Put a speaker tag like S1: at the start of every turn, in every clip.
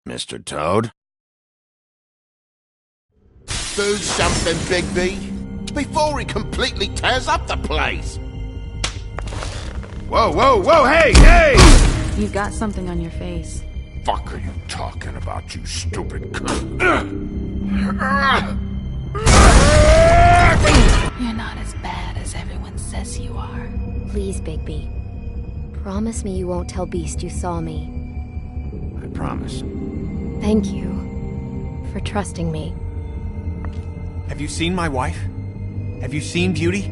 S1: Mr. Toad?
S2: Do something, Bigby, before he completely tears up the place!
S1: Whoa, whoa, whoa, hey, hey!
S3: You've got something on your face.
S1: Fuck are you talking about, you stupid cunt?
S3: You're not as bad as everyone says you are.
S4: Please, Bigby. Promise me you won't tell Beast you saw me.
S1: I promise.
S4: Thank you for trusting me.
S5: Have you seen my wife? Have you seen Beauty?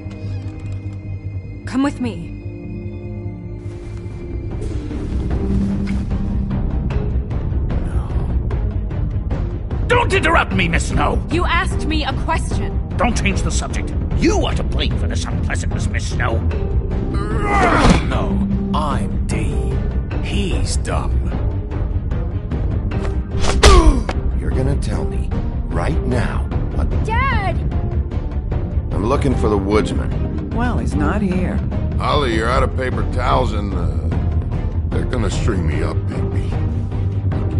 S3: Come with me.
S6: Don't interrupt me, Miss Snow!
S3: You asked me a question.
S6: Don't change the subject. You are to blame for this unpleasantness, Miss Snow.
S5: No, I'm D. He's dumb.
S1: You're gonna tell me, right now, what...
S4: Dad!
S1: I'm looking for the woodsman.
S7: Well, he's not here.
S2: Ollie, you're out of paper towels and, they're gonna string me up, Bigby.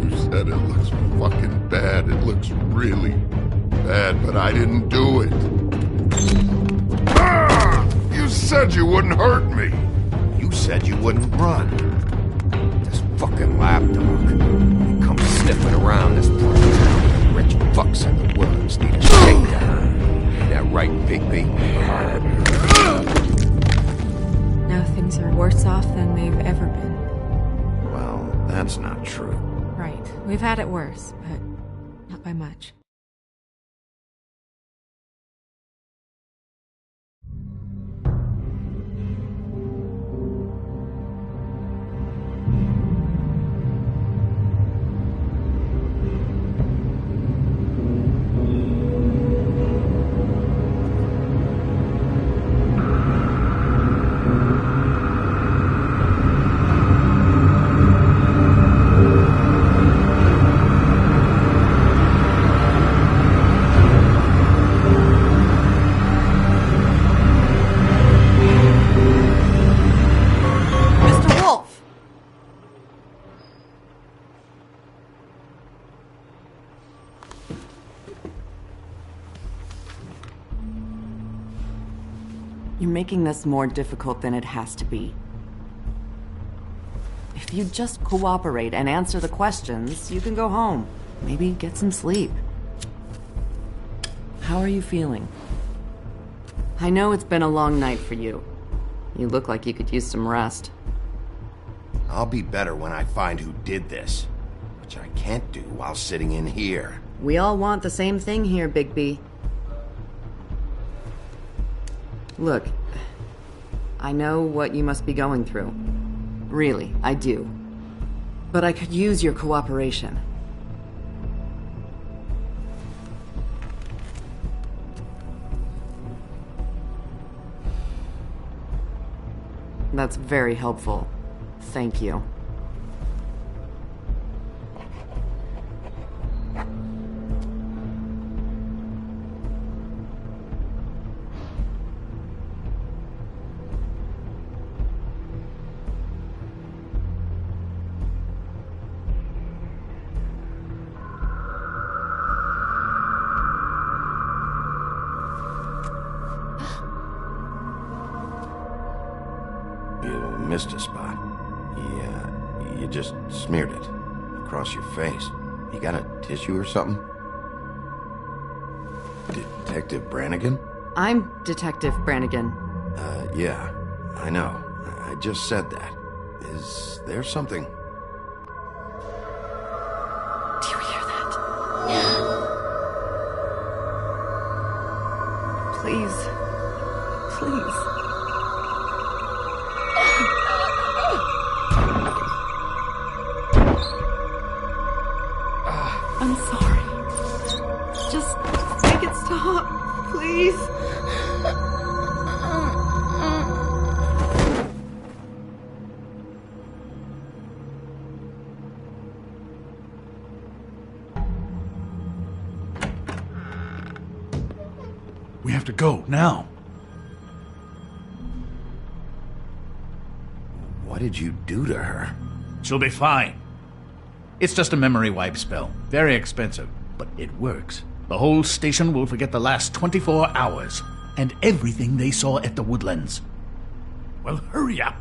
S2: You said it looks fucking bad. It looks really bad, but I didn't do it. You said you wouldn't hurt me.
S1: You said you wouldn't run. This fucking lapdog. He comes sniffing around this part of town. Rich fucks in the woods need a shakedown. Ain't that right, Bigby?
S3: Now things are worse off than they've ever been.
S1: Well, that's not true.
S3: Right. We've had it worse, but not by much.
S7: You're making this more difficult than it has to be. If you just cooperate and answer the questions, you can go home. Maybe get some sleep. How are you feeling? I know it's been a long night for you. You look like you could use some rest.
S1: I'll be better when I find who did this, which I can't do while sitting in here.
S7: We all want the same thing here, Bigby. Look, I know what you must be going through. Really, I do. But I could use your cooperation. That's very helpful. Thank you.
S1: You missed a spot. You just smeared it across your face. You got a tissue or something? Detective Brannigan?
S7: I'm Detective Brannigan.
S1: Yeah, I know. I just said that. Is there something?
S3: Please. Please. I'm sorry. Just make it stop, please.
S8: We have to go, now.
S1: What did you do to her?
S8: She'll be fine. It's just a memory wipe spell. Very expensive, but it works. The whole station will forget the last 24 hours, and everything they saw at the Woodlands. Well, hurry up.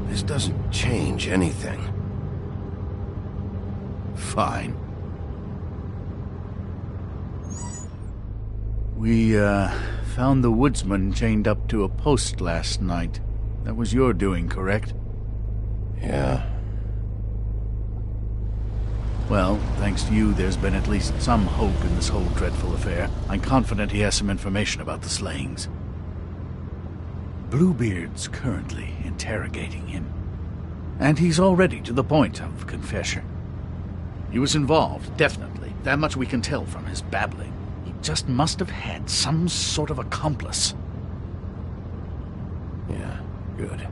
S1: This doesn't change anything.
S8: Fine. We, found the woodsman chained up to a post last night. That was your doing, correct?
S1: Yeah.
S8: Well, thanks to you, there's been at least some hope in this whole dreadful affair. I'm confident he has some information about the slayings. Bluebeard's currently interrogating him. And he's already to the point of confession. He was involved, definitely. That much we can tell from his babbling. He just must have had some sort of accomplice.
S1: Yeah, good.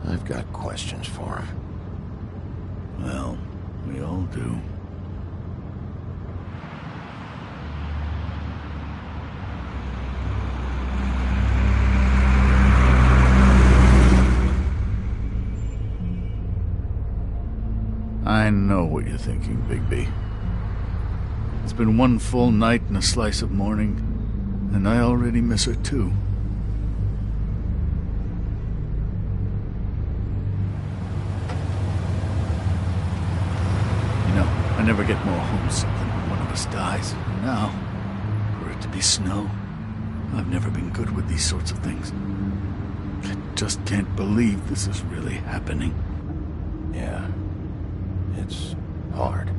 S1: I've got questions for him.
S8: Well, we all do. I know what you're thinking, Bigby. It's been one full night and a slice of morning, and I already miss her too. You know, I never get more homesick than when one of us dies. And now, for it to be snow, I've never been good with these sorts of things. I just can't believe this is really happening.
S1: Yeah. It's hard.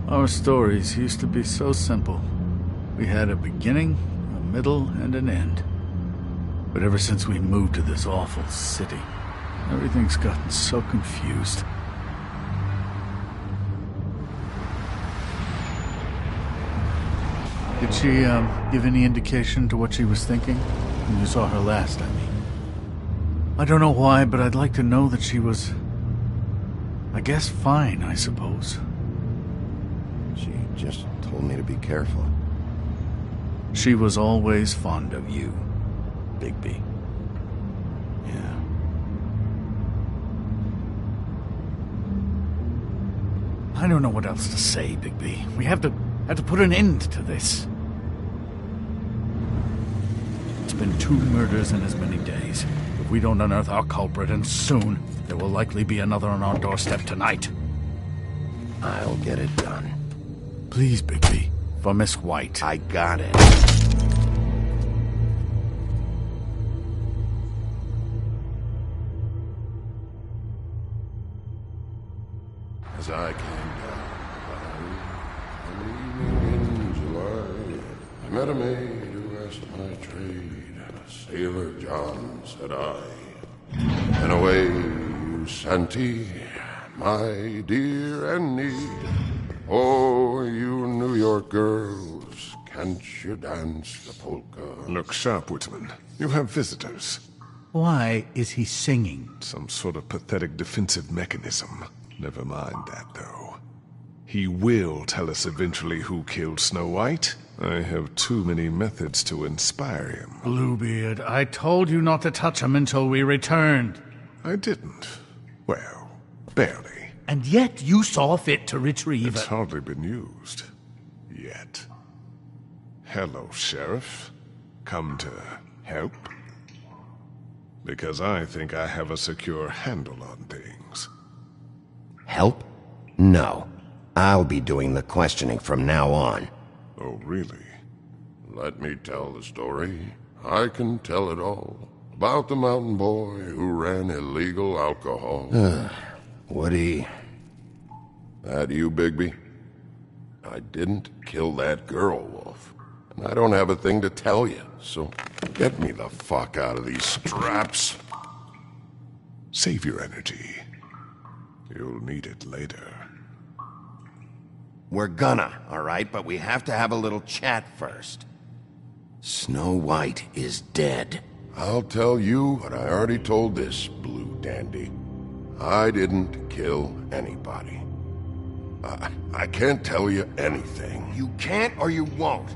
S8: Our stories used to be so simple. We had a beginning, a middle, and an end. But ever since we moved to this awful city, everything's gotten so confused. Did she, give any indication to what she was thinking? When you saw her last, I mean. I don't know why, but I'd like to know that she was, I guess, fine, I suppose.
S1: She just told me to be careful.
S8: She was always fond of you, Bigby.
S1: Yeah.
S8: I don't know what else to say, Bigby. We have to put an end to this. It's been 2 murders in as many days. If we don't unearth our culprit, and soon, there will likely be another on our doorstep tonight.
S1: I'll get it done.
S8: Please, Bigby. For Miss White.
S1: I got it.
S2: As I came down one evening in July, I met a maid who asked my trade. Sailor John, said I. And away you Santy, my dear Annie. Oh, you New York girls, can't you dance the polka?
S9: Look sharp, Woodsman. You have visitors.
S8: Why is he singing?
S9: Some sort of pathetic defensive mechanism. Never mind that, though. He will tell us eventually who killed Snow White. I have too many methods to inspire him.
S8: Bluebeard, I told you not to touch him until we returned.
S9: I didn't. Well, barely.
S8: And yet you saw fit to retrieve
S9: It's
S8: it.
S9: hardly been used. Yet. Hello, Sheriff. Come to help? Because I think I have a secure handle on things.
S1: Help? No. I'll be doing the questioning from now on.
S9: Oh, really?
S2: Let me tell the story. I can tell it all. About the mountain boy who ran illegal alcohol.
S1: Woody...
S2: That you, Bigby? I didn't kill that girl, Wolf. And I don't have a thing to tell you, so get me the fuck out of these straps.
S9: Save your energy. You'll need it later.
S1: We're gonna, all right? But we have to have a little chat first. Snow White is dead.
S2: I'll tell you what I already told this blue dandy. I didn't kill anybody. I can't tell you anything.
S1: You can't or you won't.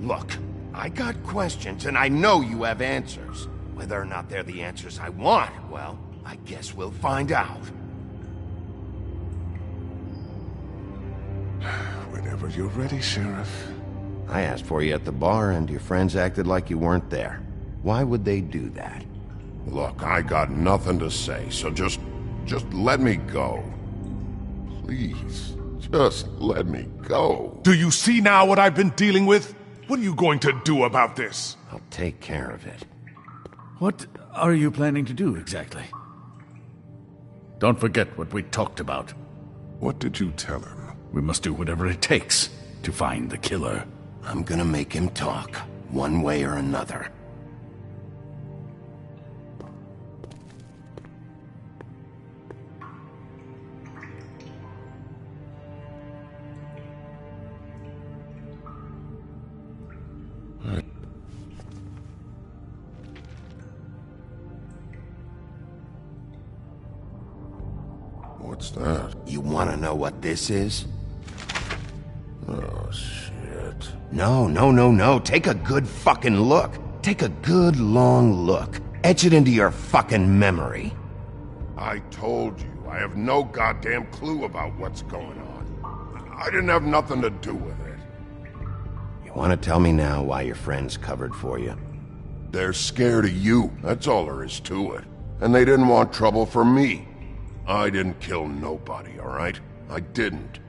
S1: Look, I got questions and I know you have answers. Whether or not they're the answers I want, well, I guess we'll find out.
S9: Whenever you're ready, Sheriff.
S1: I asked for you at the bar and your friends acted like you weren't there. Why would they do that?
S2: Look, I got nothing to say, so just let me go. Please, just let me go.
S9: Do you see now what I've been dealing with? What are you going to do about this?
S1: I'll take care of it.
S8: What are you planning to do exactly? Don't forget what we talked about.
S9: What did you tell him?
S8: We must do whatever it takes to find the killer.
S1: I'm gonna make him talk, one way or another.
S2: What's that?
S1: You wanna know what this is?
S2: Oh, shit.
S1: No. Take a good fucking look. Take a good long look. Etch it into your fucking memory.
S2: I told you, I have no goddamn clue about what's going on. I didn't have nothing to do with it.
S1: You wanna tell me now why your friends covered for you?
S2: They're scared of you, that's all there is to it. And they didn't want trouble for me. I didn't kill nobody, all right? I didn't.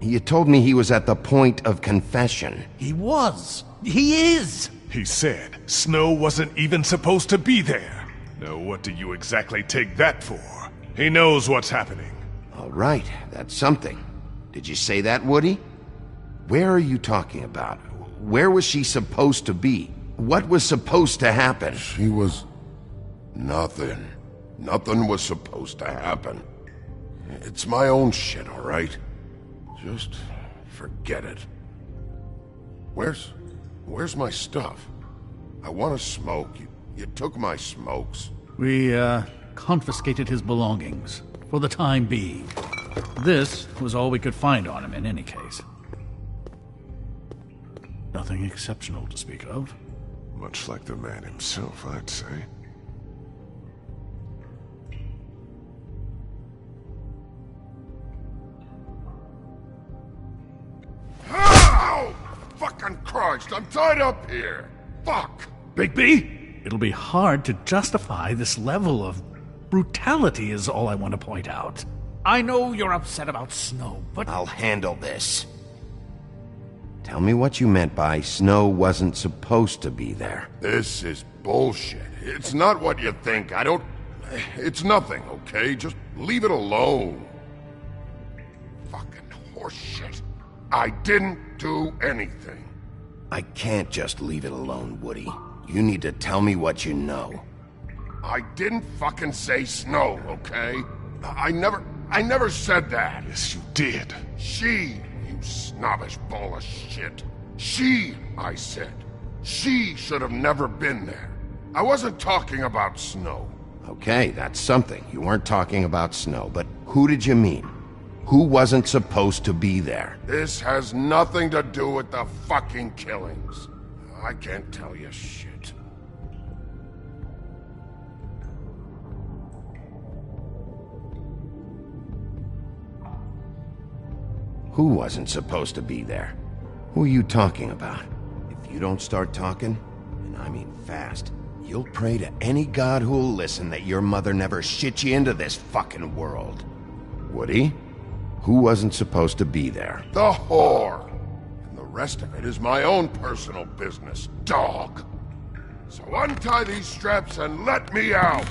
S1: You told me he was at the point of confession.
S8: He was. He is.
S9: He said Snow wasn't even supposed to be there. Now what do you exactly take that for? He knows what's happening.
S1: All right, that's something. Did you say that, Woody? Where are you talking about? Where was she supposed to be? What was supposed to happen?
S2: She was... nothing. Nothing was supposed to happen. It's my own shit, all right? Just forget it. Where's my stuff? I want to smoke. You took my smokes.
S8: We, confiscated his belongings, for the time being. This was all we could find on him in any case. Nothing exceptional to speak of.
S9: Much like the man himself, I'd say.
S2: Ow! Fucking Christ, I'm tied up here! Fuck!
S8: Bigby, it'll be hard to justify this level of brutality is all I want to point out. I know you're upset about Snow, but...
S1: I'll handle this. Tell me what you meant by Snow wasn't supposed to be there.
S2: This is bullshit. It's not what you think. I don't... It's nothing, okay? Just leave it alone. Fucking horseshit. I didn't do anything.
S1: I can't just leave it alone, Woody. You need to tell me what you know.
S2: I didn't fucking say Snow, okay? I never said that.
S9: Yes, you did.
S2: She, you snobbish ball of shit. She, I said. She should have never been there. I wasn't talking about Snow.
S1: Okay, that's something. You weren't talking about Snow, but who did you mean? Who wasn't supposed to be there?
S2: This has nothing to do with the fucking killings. I can't tell you shit.
S1: Who wasn't supposed to be there? Who are you talking about? If you don't start talking, and I mean fast, you'll pray to any god who'll listen that your mother never shit you into this fucking world. Woody? Who wasn't supposed to be there?
S2: The whore. And the rest of it is my own personal business, dog. So untie these straps and let me out.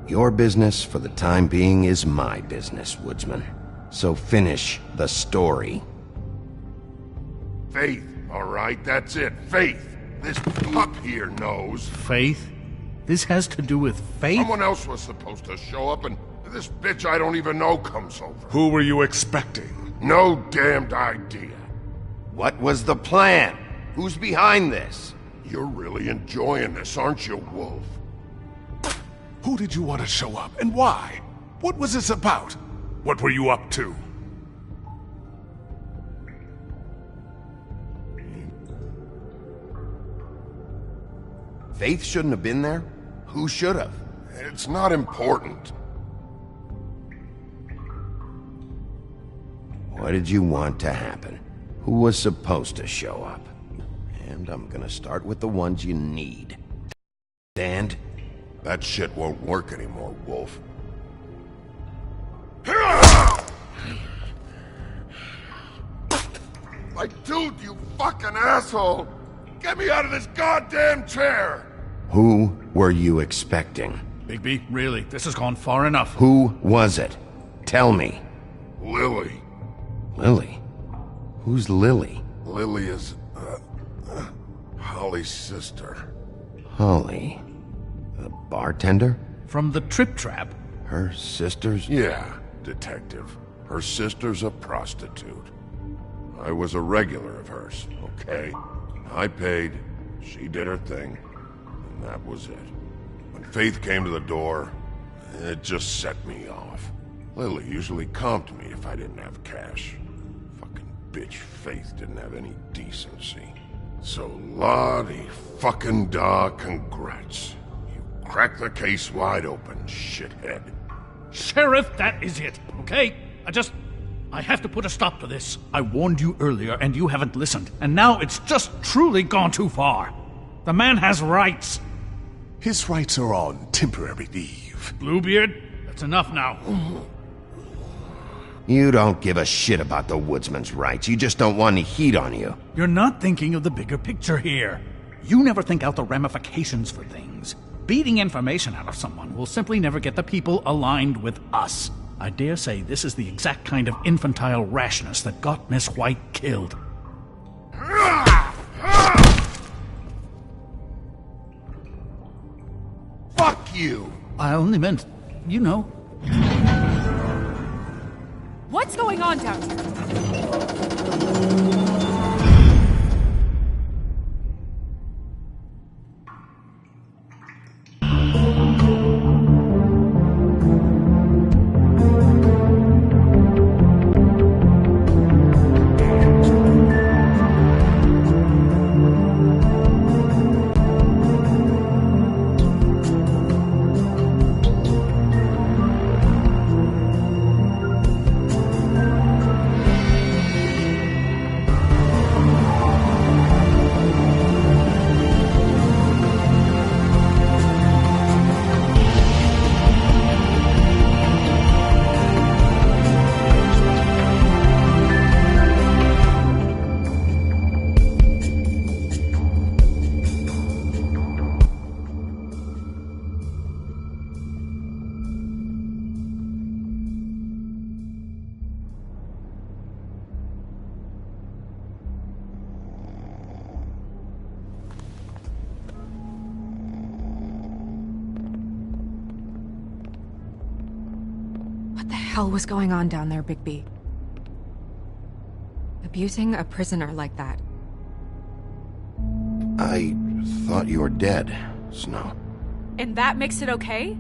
S1: Your business for the time being is my business, Woodsman. So finish the story.
S2: Faith, all right? That's it. Faith. This pup here knows.
S8: Faith? This has to do with faith?
S2: Someone else was supposed to show up, and this bitch I don't even know comes over.
S9: Who were you expecting?
S2: No damned idea.
S1: What was the plan? Who's behind this?
S2: You're really enjoying this, aren't you, Wolf?
S9: Who did you want to show up, and why? What was this about? What were you up to?
S1: Faith shouldn't have been there? Who should have?
S2: It's not important.
S1: What did you want to happen? Who was supposed to show up? And I'm gonna start with the ones you need. Stand?
S2: That shit won't work anymore, Wolf. Like, dude, you fucking asshole! Get me out of this goddamn chair!
S1: Who were you expecting?
S8: Bigby, really, this has gone far enough.
S1: Who was it? Tell me.
S2: Lily.
S1: Lily? Who's Lily?
S2: Lily is, Holly's sister.
S1: Holly. The bartender?
S8: From the Trip Trap?
S1: Her sister's?
S2: Yeah, detective. Her sister's a prostitute. I was a regular of hers, okay? I paid, she did her thing, and that was it. When Faith came to the door, it just set me off. Lily usually comped me if I didn't have cash. Fucking bitch Faith didn't have any decency. So Lottie fucking da, congrats. You cracked the case wide open, shithead.
S8: Sheriff, that is it, okay? I have to put a stop to this. I warned you earlier and you haven't listened, and now it's just truly gone too far. The man has rights.
S9: His rights are on temporary leave.
S8: Bluebeard, that's enough now.
S1: You don't give a shit about the Woodsman's rights. You just don't want any heat on you.
S8: You're not thinking of the bigger picture here. You never think out the ramifications for things. Beating information out of someone will simply never get the people aligned with us. I dare say this is the exact kind of infantile rashness that got Miss White killed.
S2: Fuck you!
S8: I only meant, you know.
S3: What's going on down here? What the hell was going on down there, Bigby? Abusing a prisoner like that.
S1: I Thought you were dead, Snow.
S3: And that makes it okay?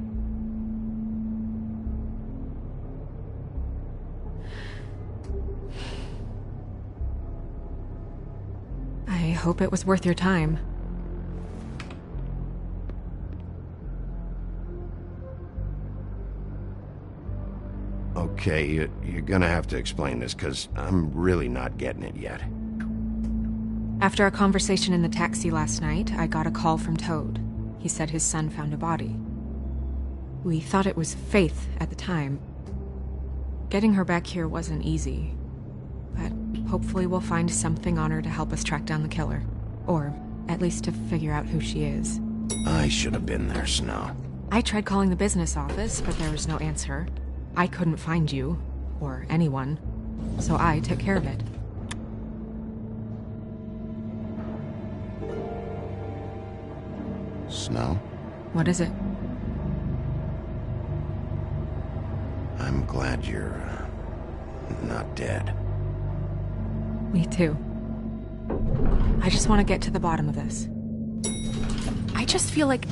S3: I hope it was worth your time.
S1: Okay, you're gonna have to explain this, because I'm really not getting it yet.
S3: After our conversation in the taxi last night, I got a call from Toad. He said his son found a body. We thought it was Faith at the time. Getting her back here wasn't easy, but hopefully we'll find something on her to help us track down the killer. Or at least to figure out who she is.
S1: I should have been there, Snow.
S3: I tried calling the business office, but there was no answer. I couldn't find you, or anyone, so I took care of it.
S1: Snow?
S3: What is it?
S1: I'm glad you're not dead.
S3: Me too. I just want to get to the bottom of this. I just feel like...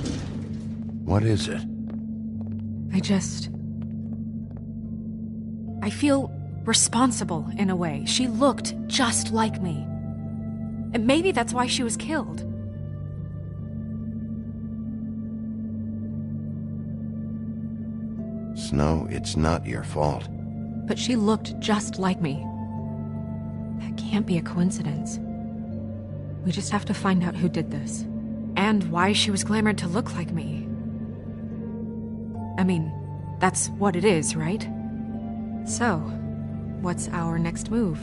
S1: What is it?
S3: I feel responsible in a way. She looked just like me. And maybe that's why she was killed.
S1: Snow, it's not your fault.
S3: But she looked just like me. That can't be a coincidence. We just have to find out who did this. And why she was glamored to look like me. I mean, that's what it is, right? So, what's our next move?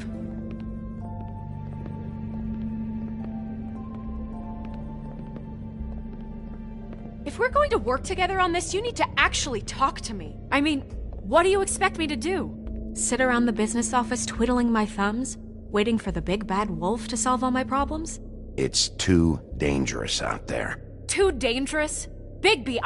S3: If we're going to work together on this, you need to actually talk to me. I mean, what do you expect me to do? Sit around the business office twiddling my thumbs, waiting for the big bad wolf to solve all my problems?
S1: It's too dangerous out there.
S3: Too dangerous? Bigby,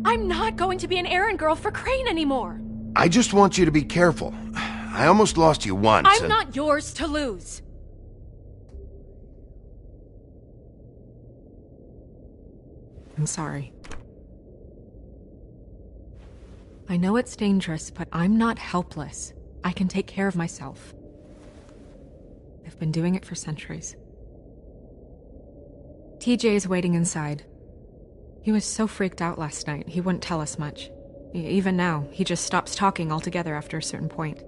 S3: I'm not going to be an errand girl for Crane anymore!
S1: I just want you to be careful. I almost lost you once.
S3: I'm not yours to lose! I'm sorry. I know it's dangerous, but I'm not helpless. I can take care of myself. I've been doing it for centuries. TJ is waiting inside. He was so freaked out last night, he wouldn't tell us much. Even now, he just stops talking altogether after a certain point.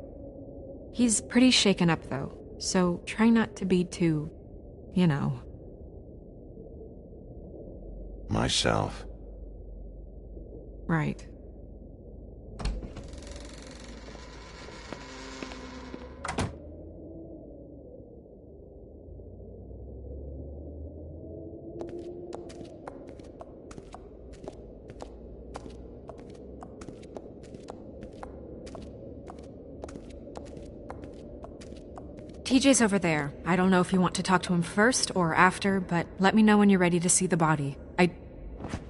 S3: He's pretty shaken up, though, so try not to be too, you know.
S1: Myself.
S3: Right. TJ's over there. I don't know if you want to talk to him first or after, but let me know when you're ready to see the body.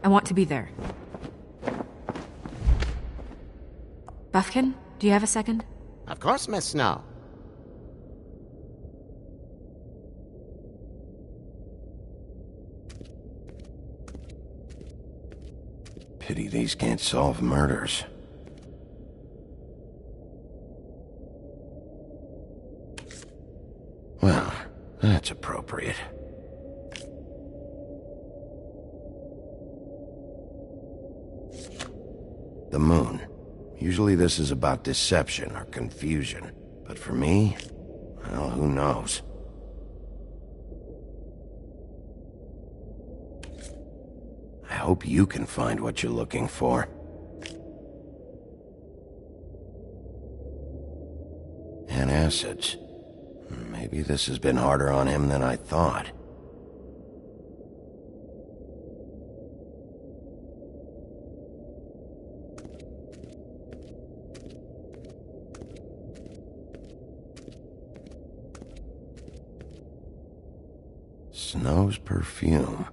S3: I want to be there. Buffkin, do you have a second?
S6: Of course, Miss Snow.
S1: Pity these can't solve murders. Well, that's appropriate. The moon. Usually this is about deception or confusion. But for me, well, who knows? I hope you can find what you're looking for. Antacids. Maybe this has been harder on him than I thought. Snow's perfume.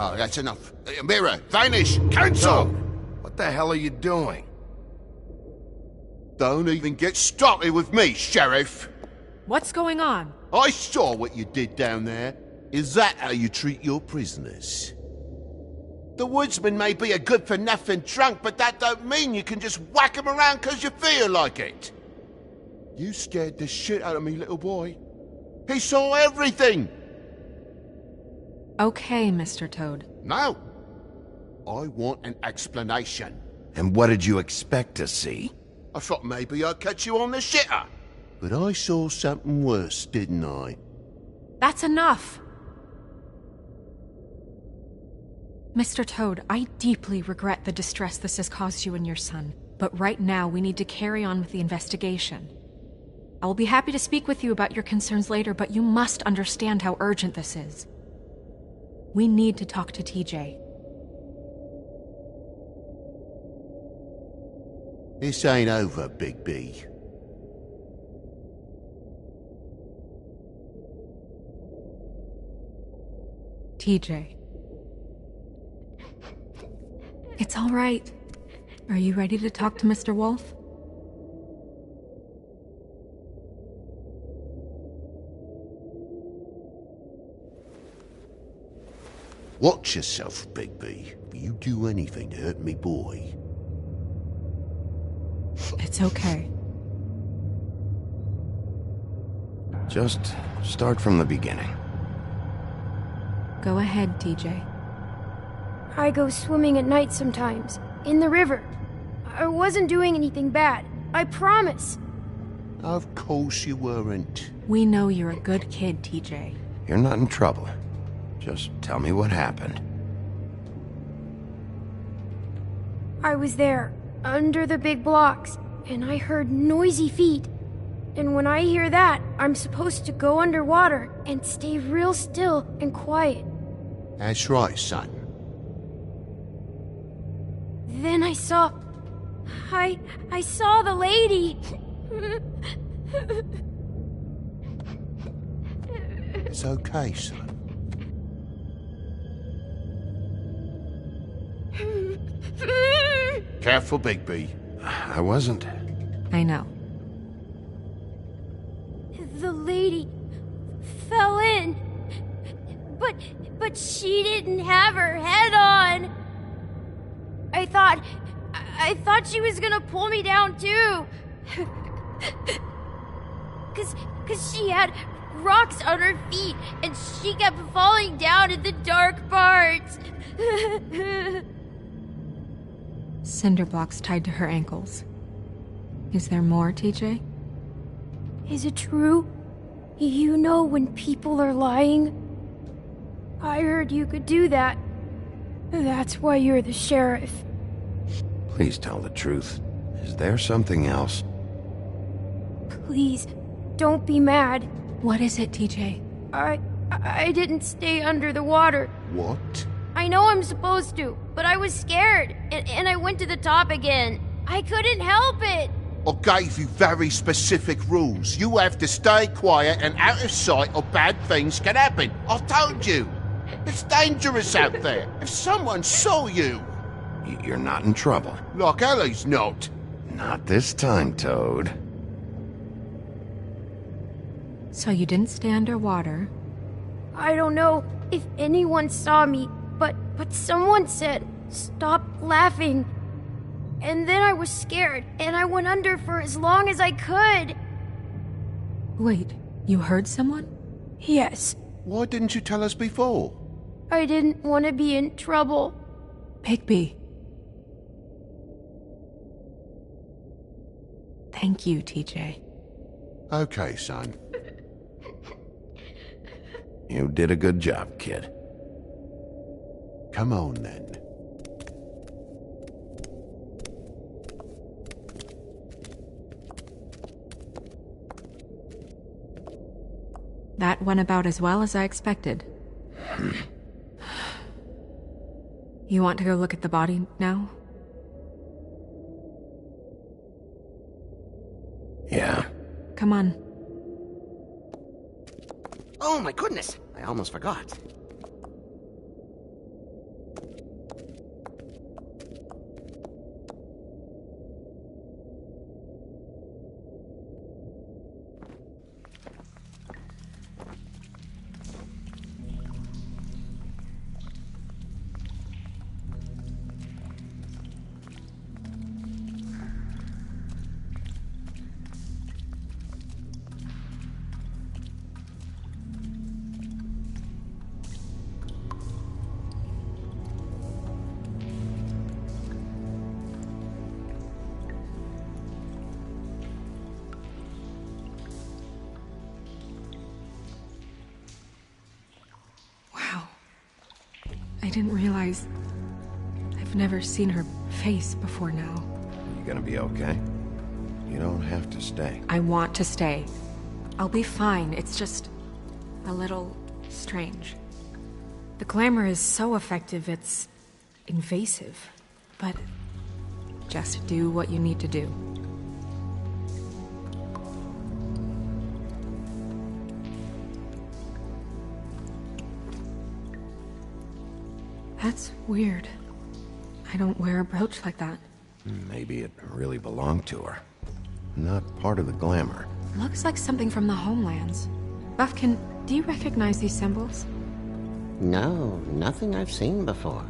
S2: Oh, that's enough. Mira, vanish! Cancel!
S1: What the hell are you doing?
S2: Don't even get started with me, Sheriff!
S3: What's going on?
S2: I saw what you did down there. Is that how you treat your prisoners? The woodsman may be a good-for-nothing drunk, but that don't mean you can just whack him around because you feel like it. You scared the shit out of me, little boy. He saw everything!
S3: Okay, Mr. Toad.
S2: No. I want an explanation.
S1: And what did you expect to see?
S2: I thought maybe I'd catch you on the shitter. But I saw something worse, didn't I?
S3: That's enough! Mr. Toad, I deeply regret the distress this has caused you and your son, but right now we need to carry on with the investigation. I will be happy to speak with you about your concerns later, but you must understand how urgent this is. We need to talk to TJ.
S2: This ain't over, Big B.
S3: TJ. It's all right. Are you ready to talk to Mr. Wolf?
S2: Watch yourself, Big B. If you do anything to hurt me, boy.
S3: It's okay.
S1: Just start from the beginning.
S3: Go ahead, TJ.
S10: I go swimming at night sometimes, in the river. I wasn't doing anything bad, I promise.
S2: Of course you weren't.
S3: We know you're a good kid, TJ.
S1: You're not in trouble. Just tell me what happened.
S10: I was there, under the big blocks, and I heard noisy feet. And when I hear that, I'm supposed to go underwater and stay real still and quiet.
S2: That's right, son.
S10: Then I saw the lady.
S2: It's okay, son. Careful, Big B.
S1: I wasn't.
S3: I know.
S10: The lady fell in. But she didn't have her head on. I thought she was gonna pull me down too. Cause she had rocks on her feet and she kept falling down in the dark parts.
S3: Cinder blocks tied to her ankles. Is there more, TJ?
S10: Is it true? You know when people are lying? I heard you could do that. That's why you're the sheriff.
S1: Please tell the truth. Is there something else?
S10: Please, don't be mad.
S3: What is it, TJ?
S10: I didn't stay under the water.
S2: What?
S10: I know I'm supposed to, but I was scared, and I went to the top again. I couldn't help it.
S2: I gave you very specific rules. You have to stay quiet and out of sight or bad things can happen. I told you. It's dangerous out there. If someone saw you...
S1: You're not in trouble.
S2: Like Ellie's not.
S1: Not this time, Toad.
S3: So you didn't stay underwater?
S10: I don't know if anyone saw me, but someone said, "Stop laughing." And then I was scared, and I went under for as long as I could.
S3: Wait, you heard someone?
S10: Yes.
S2: Why didn't you tell us before?
S10: I didn't want to be in trouble.
S3: Bigby. Thank you, TJ.
S2: Okay, son.
S1: You did a good job, kid.
S2: Come on, then.
S3: That went about as well as I expected. You want to go look at the body now?
S1: Yeah.
S3: Come on.
S6: Oh my goodness, I almost forgot.
S3: I didn't realize... I've never seen her face before now.
S1: You gonna be okay? You don't have to stay.
S3: I want to stay. I'll be fine, it's just... a little... strange. The glamour is so effective, it's... invasive. But... just do what you need to do. That's weird. I don't wear a brooch like that.
S1: Maybe it really belonged to her. Not part of the glamour.
S3: Looks like something from the homelands. Buffkin, do you recognize these symbols?
S6: No, nothing I've seen before.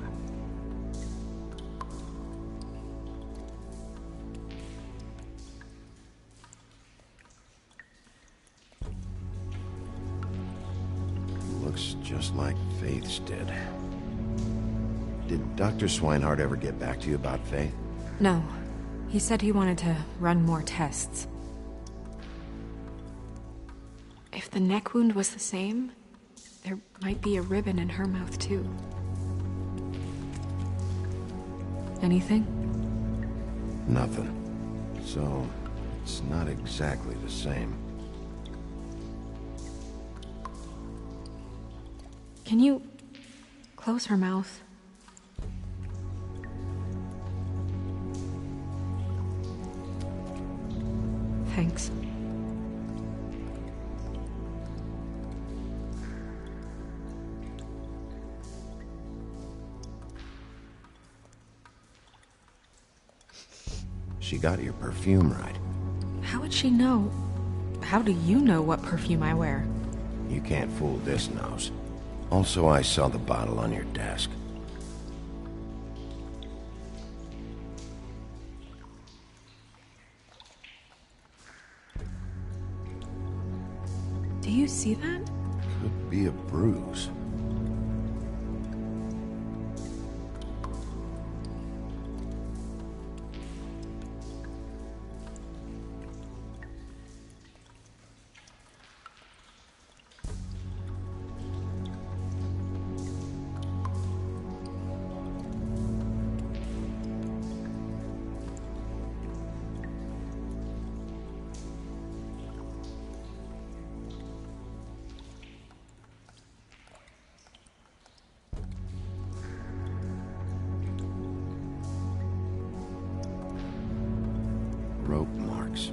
S1: Looks just like Faith's did. Did Dr. Swinehart ever get back to you about Faith?
S3: No. He said he wanted to run more tests. If the neck wound was the same, there might be a ribbon in her mouth too. Anything?
S1: Nothing. So, it's not exactly the same.
S3: Can you close her mouth? Thanks.
S1: She got your perfume right.
S3: How would she know? How do you know what perfume I wear?
S1: You can't fool this nose. Also, I saw the bottle on your desk.
S3: Do you see that?
S1: Could be a bruise. Rope marks.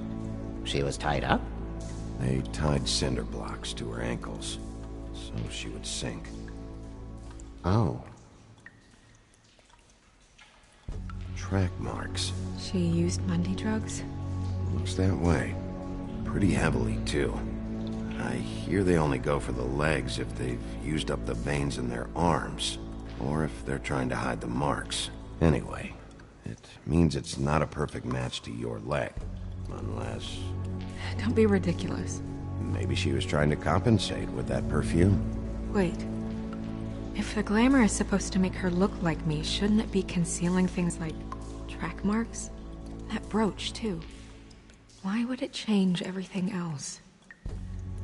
S6: She was tied up?
S1: They tied cinder blocks to her ankles, so she would sink.
S6: Oh.
S1: Track marks.
S3: She used Mundy drugs?
S1: Looks that way. Pretty heavily, too. I hear they only go for the legs if they've used up the veins in their arms, or if they're trying to hide the marks. Anyway, it means it's not a perfect match to your leg, unless...
S3: Don't be ridiculous.
S1: Maybe she was trying to compensate with that perfume.
S3: Wait. If the glamour is supposed to make her look like me, shouldn't it be concealing things like track marks? That brooch, too. Why would it change everything else?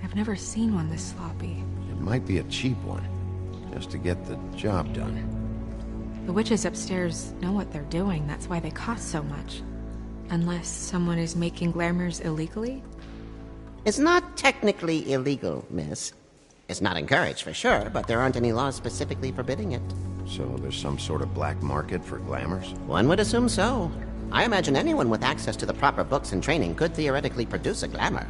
S3: I've never seen one this sloppy.
S1: It might be a cheap one, just to get the job done.
S3: The witches upstairs know what they're doing, that's why they cost so much. Unless someone is making glamours illegally?
S6: It's not technically illegal, miss. It's not encouraged for sure, but there aren't any laws specifically forbidding it.
S1: So there's some sort of black market for glamours?
S6: One would assume so. I imagine anyone with access to the proper books and training could theoretically produce a glamour.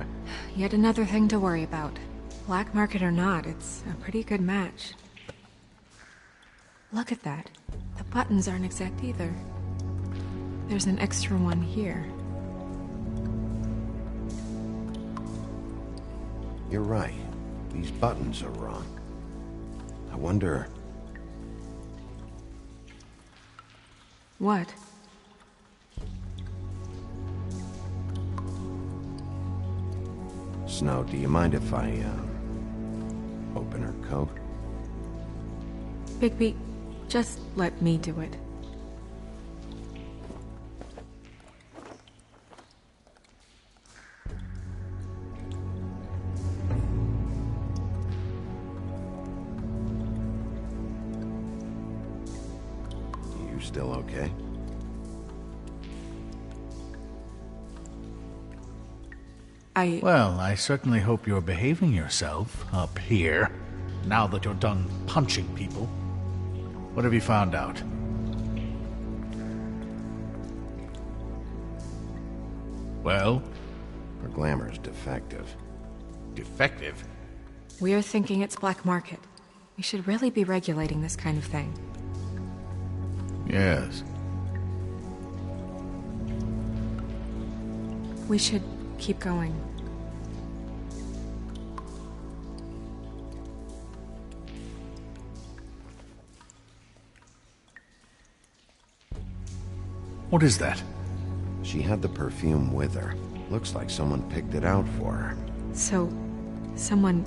S3: Yet another thing to worry about. Black market or not, it's a pretty good match. Look at that. The buttons aren't exact either. There's an extra one here.
S1: You're right. These buttons are wrong. I wonder...
S3: What?
S1: Snow, do you mind if I, open her coat?
S3: Bigby, just let me do it.
S11: still okay?
S8: Well, I certainly hope you're behaving yourself up here, now that you're done punching people. What have you found out? Well?
S11: Her glamour's defective.
S8: Defective?
S3: We're thinking it's black market. We should really be regulating this kind of thing.
S8: Yes.
S3: We should keep going.
S8: What is that?
S11: She had the perfume with her. Looks like someone picked it out for her.
S3: So, someone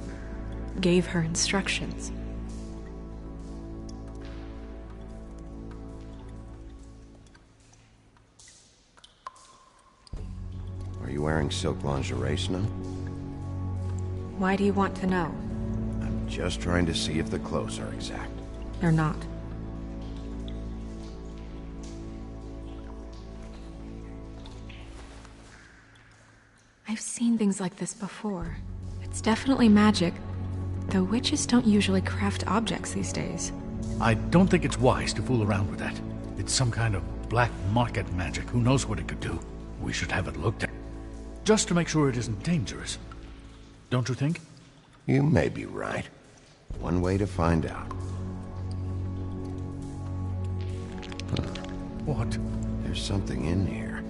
S3: gave her instructions.
S11: Are you wearing silk lingerie, Snow?
S3: Why do you want to know?
S11: I'm just trying to see if the clothes are exact.
S3: They're not. I've seen things like this before. It's definitely magic, though witches don't usually craft objects these days.
S8: I don't think it's wise to fool around with that. It's some kind of black market magic. Who knows what it could do? We should have it looked at. Just to make sure it isn't dangerous. Don't you think?
S11: You may be right. One way to find out.
S8: What?
S11: There's something in here.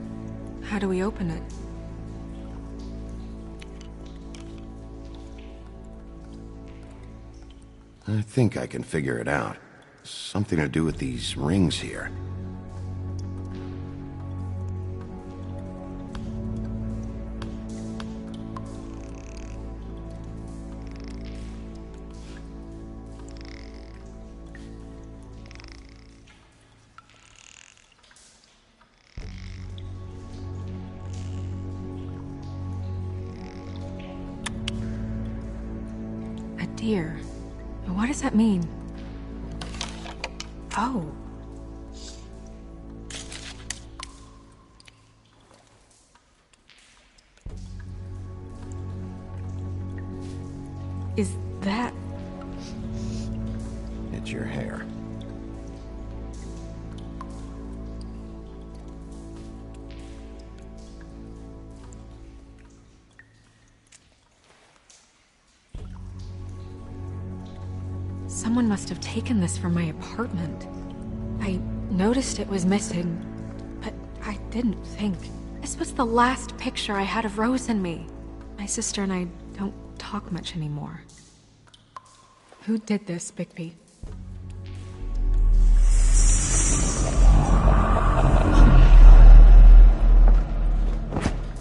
S3: How do we open it?
S11: I think I can figure it out. Something to do with these rings here.
S3: A deer. What does that mean? Oh. Is that...
S11: It's your hair.
S3: Someone must have taken this from my apartment. I noticed it was missing, but I didn't think. This was the last picture I had of Rose and me. My sister and I don't talk much anymore. Who did this, Bigby?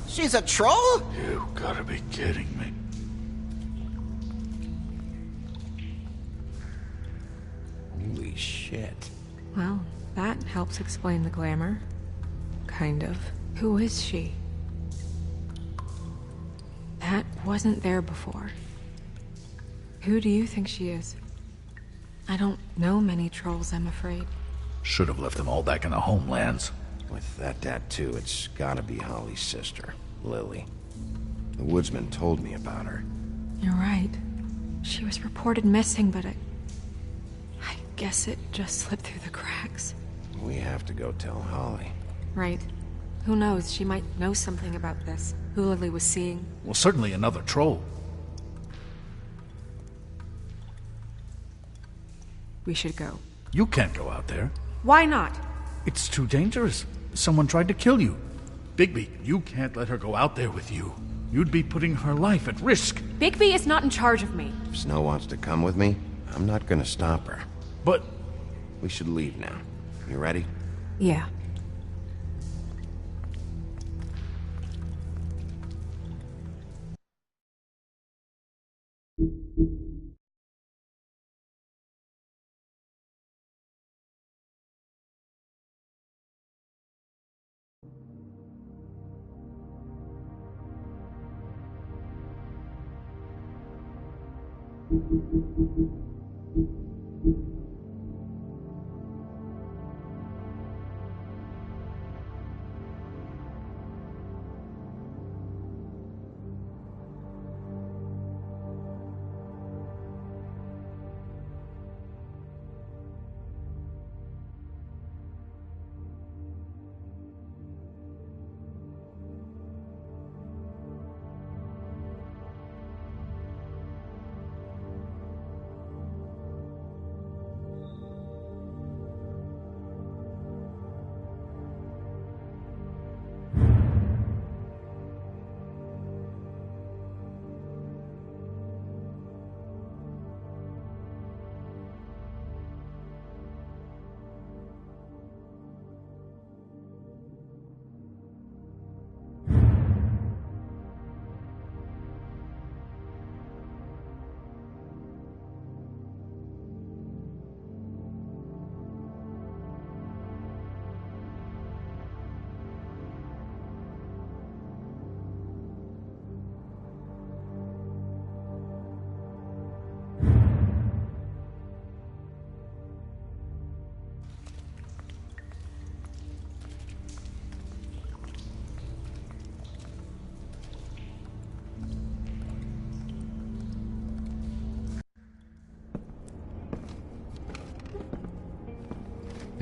S6: She's a troll?
S8: You gotta be kidding me.
S11: Holy shit.
S3: Well, that helps explain the glamour. Kind of. Who is she? That wasn't there before. Who do you think she is? I don't know many trolls, I'm afraid.
S8: Should have left them all back in the homelands.
S11: With that tattoo, it's gotta be Holly's sister, Lily. The woodsman told me about her.
S3: You're right. She was reported missing, but I guess it just slipped through the cracks.
S11: We have to go tell Holly.
S3: Right. Who knows, she might know something about this. Who Lily was seeing.
S8: Well, certainly another troll.
S3: We should go.
S8: You can't go out there.
S3: Why not?
S8: It's too dangerous. Someone tried to kill you. Bigby, you can't let her go out there with you. You'd be putting her life at risk.
S3: Bigby is not in charge of me.
S11: If Snow wants to come with me, I'm not gonna stop her.
S8: But...
S11: We should leave now. You ready?
S3: Yeah.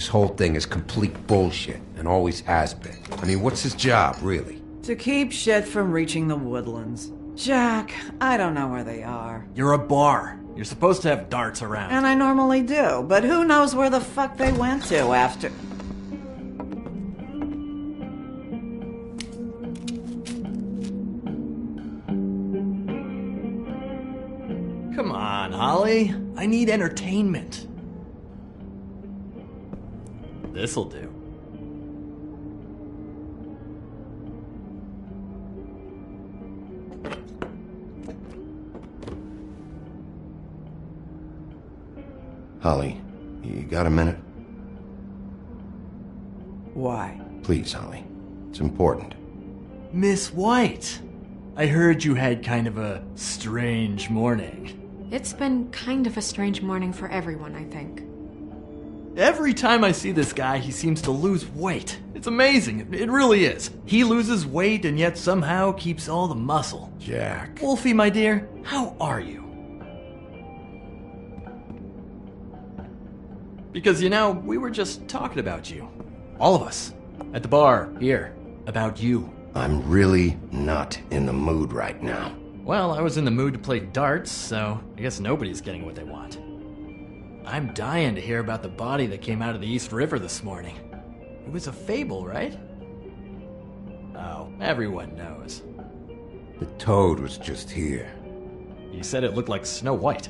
S1: This whole thing is complete bullshit, and always has been. I mean, what's his job, really?
S7: To keep shit from reaching the woodlands. Jack, I don't know where they are.
S5: You're a bar. You're supposed to have darts around.
S7: And I normally do, but who knows where the fuck they went to after...
S5: Come on, Holly. I need entertainment. This'll do.
S11: Holly, you got a minute?
S7: Why?
S11: Please, Holly. It's important.
S5: Miss White, I heard you had kind of a strange morning.
S3: It's been kind of a strange morning for everyone, I think.
S5: Every time I see this guy, he seems to lose weight. It's amazing. It really is. He loses weight and yet somehow keeps all the muscle.
S11: Jack.
S5: Wolfie, my dear, how are you? Because, you know, we were just talking about you. All of us. At the bar, here. About you.
S11: I'm really not in the mood right now.
S5: Well, I was in the mood to play darts, so I guess nobody's getting what they want. I'm dying to hear about the body that came out of the East River this morning. It was a fable, right? Oh, everyone knows.
S1: The toad was just here.
S5: You said it looked like Snow White.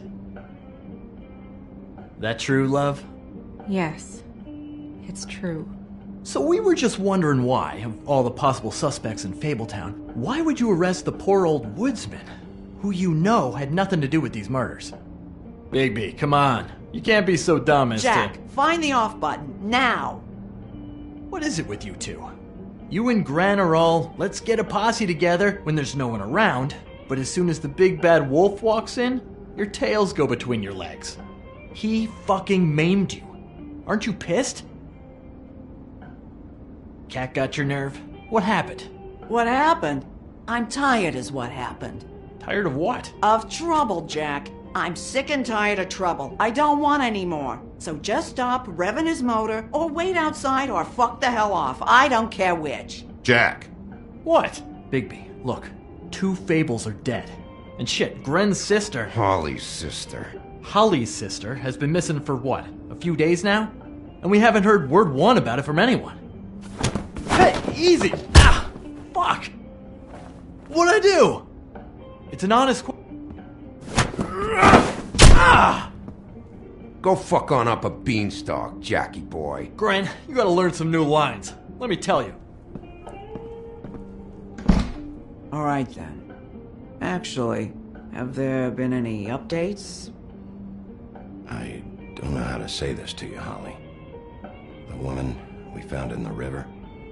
S5: That true, love?
S3: Yes, it's true.
S5: So we were just wondering why, of all the possible suspects in Fabletown, why would you arrest the poor old woodsman, who you know had nothing to do with these murders? Bigby, come on. You can't be so dumb as
S7: Jack,
S5: to...
S7: find the off button, now!
S5: What is it with you two? You and Gran are all, let's get a posse together when there's no one around, but as soon as the big bad wolf walks in, your tails go between your legs. He fucking maimed you. Aren't you pissed? Cat got your nerve? What happened?
S7: What happened? I'm tired is what happened.
S5: Tired of what?
S7: Of trouble, Jack. I'm sick and tired of trouble. I don't want any more. So just stop revving his motor, or wait outside, or fuck the hell off. I don't care which.
S2: Jack.
S5: What? Bigby, look. 2 fables are dead. And shit, Gren's sister...
S1: Holly's sister.
S5: Holly's sister has been missing for what? A few days now? And we haven't heard word one about it from anyone. Hey, easy! Ah! Fuck! What'd I do? It's an honest Ah!
S1: Go fuck on up a beanstalk, Jackie boy.
S5: Gren, you gotta learn some new lines. Let me tell you.
S7: All right, then. Actually, have there been any updates?
S11: I don't know how to say this to you, Holly. The woman we found in the river.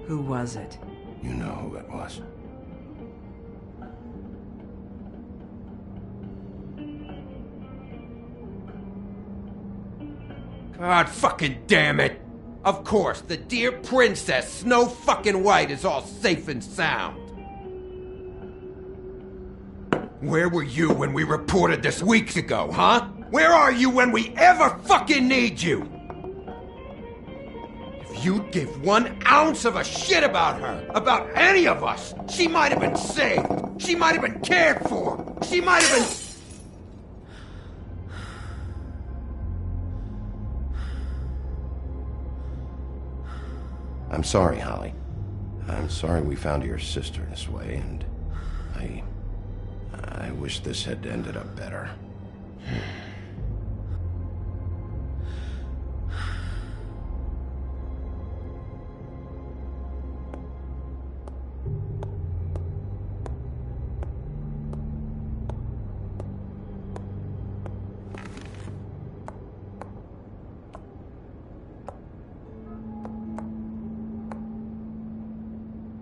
S7: Who was it?
S11: You know who it was.
S1: God fucking damn it! Of course, the dear princess, Snow fucking White, is all safe and sound. Where were you when we reported this weeks ago, huh? Where are you when we ever fucking need you? If you'd give 1 ounce of a shit about her, about any of us, she might have been saved. She might have been cared for. She might have been...
S11: I'm sorry, Holly. I'm sorry we found your sister this way, and I wish this had ended up better.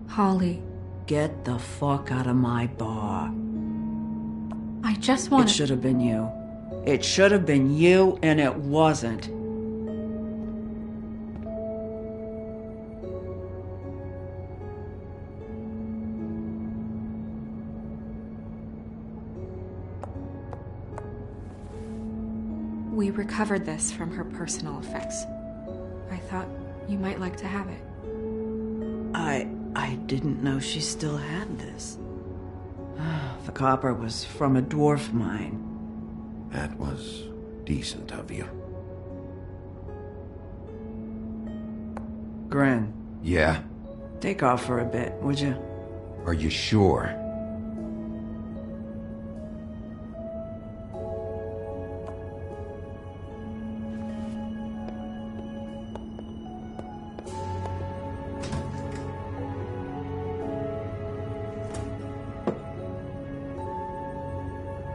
S3: Holly,
S7: Get the fuck out of my bar.
S3: I just want
S7: It should have been you. It should have been you, and it wasn't.
S3: We recovered this from her personal effects. I thought you might like to have it.
S12: I didn't know she still had this. The copper was from a dwarf mine.
S11: That was decent of you.
S12: Gren,
S11: Yeah?
S12: take off for a bit, would you?
S11: Are you sure?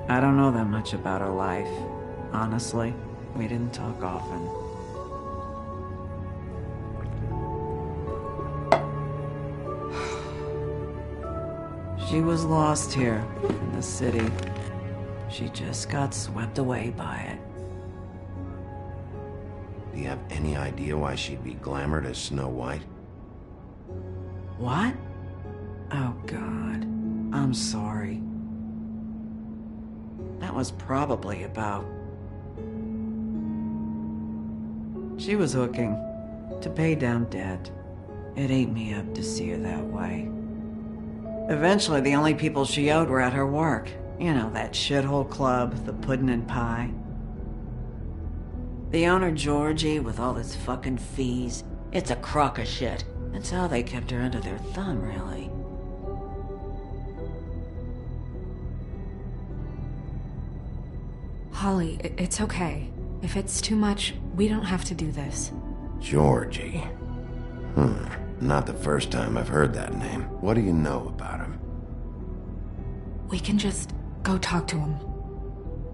S12: I don't know that much about her life. Honestly, we didn't talk often. She was lost here in the city. She just got swept away by it.
S11: Do you have any idea why she'd be glamored as Snow White?
S12: What? Oh, God. I'm sorry. That was probably about... She was hooking to pay down debt. It ate me up to see her that way. Eventually, the only people she owed were at her work. You know, that shithole club, the Puddin' and Pie. The owner, Georgie, with all his fucking fees, it's a crock of shit. That's how they kept her under their thumb, really.
S3: Holly, it's okay. If it's too much, we don't have to do this.
S11: Georgie. Not the first time I've heard that name. What do you know about him?
S3: We can just go talk to him.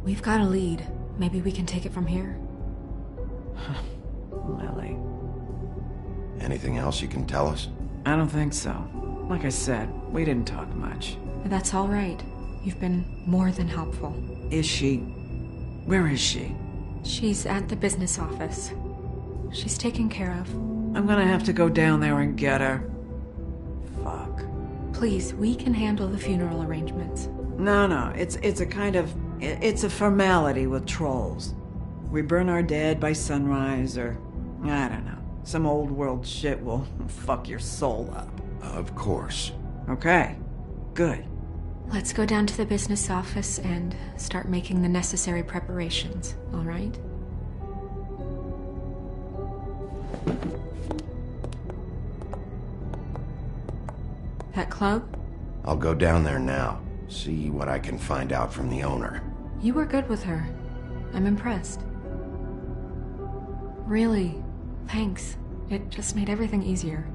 S3: We've got a lead. Maybe we can take it from here.
S12: Lily.
S11: Anything else you can tell us?
S12: I don't think so. Like I said, we didn't talk much.
S3: That's all right. You've been more than helpful.
S12: Is she... Where is she?
S3: She's at the business office. She's taken care of.
S12: I'm gonna have to go down there and get her. Fuck.
S3: Please, we can handle the funeral arrangements.
S12: No, it's a kind of... It's a formality with trolls. We burn our dead by sunrise, or... I don't know. Some old world shit will fuck your soul up.
S11: Of course.
S12: Okay. Good.
S3: Let's go down to the business office and start making the necessary preparations, all right? That club?
S11: I'll go down there now. See what I can find out from the owner.
S3: You were good with her. I'm impressed. Really, thanks. It just made everything easier.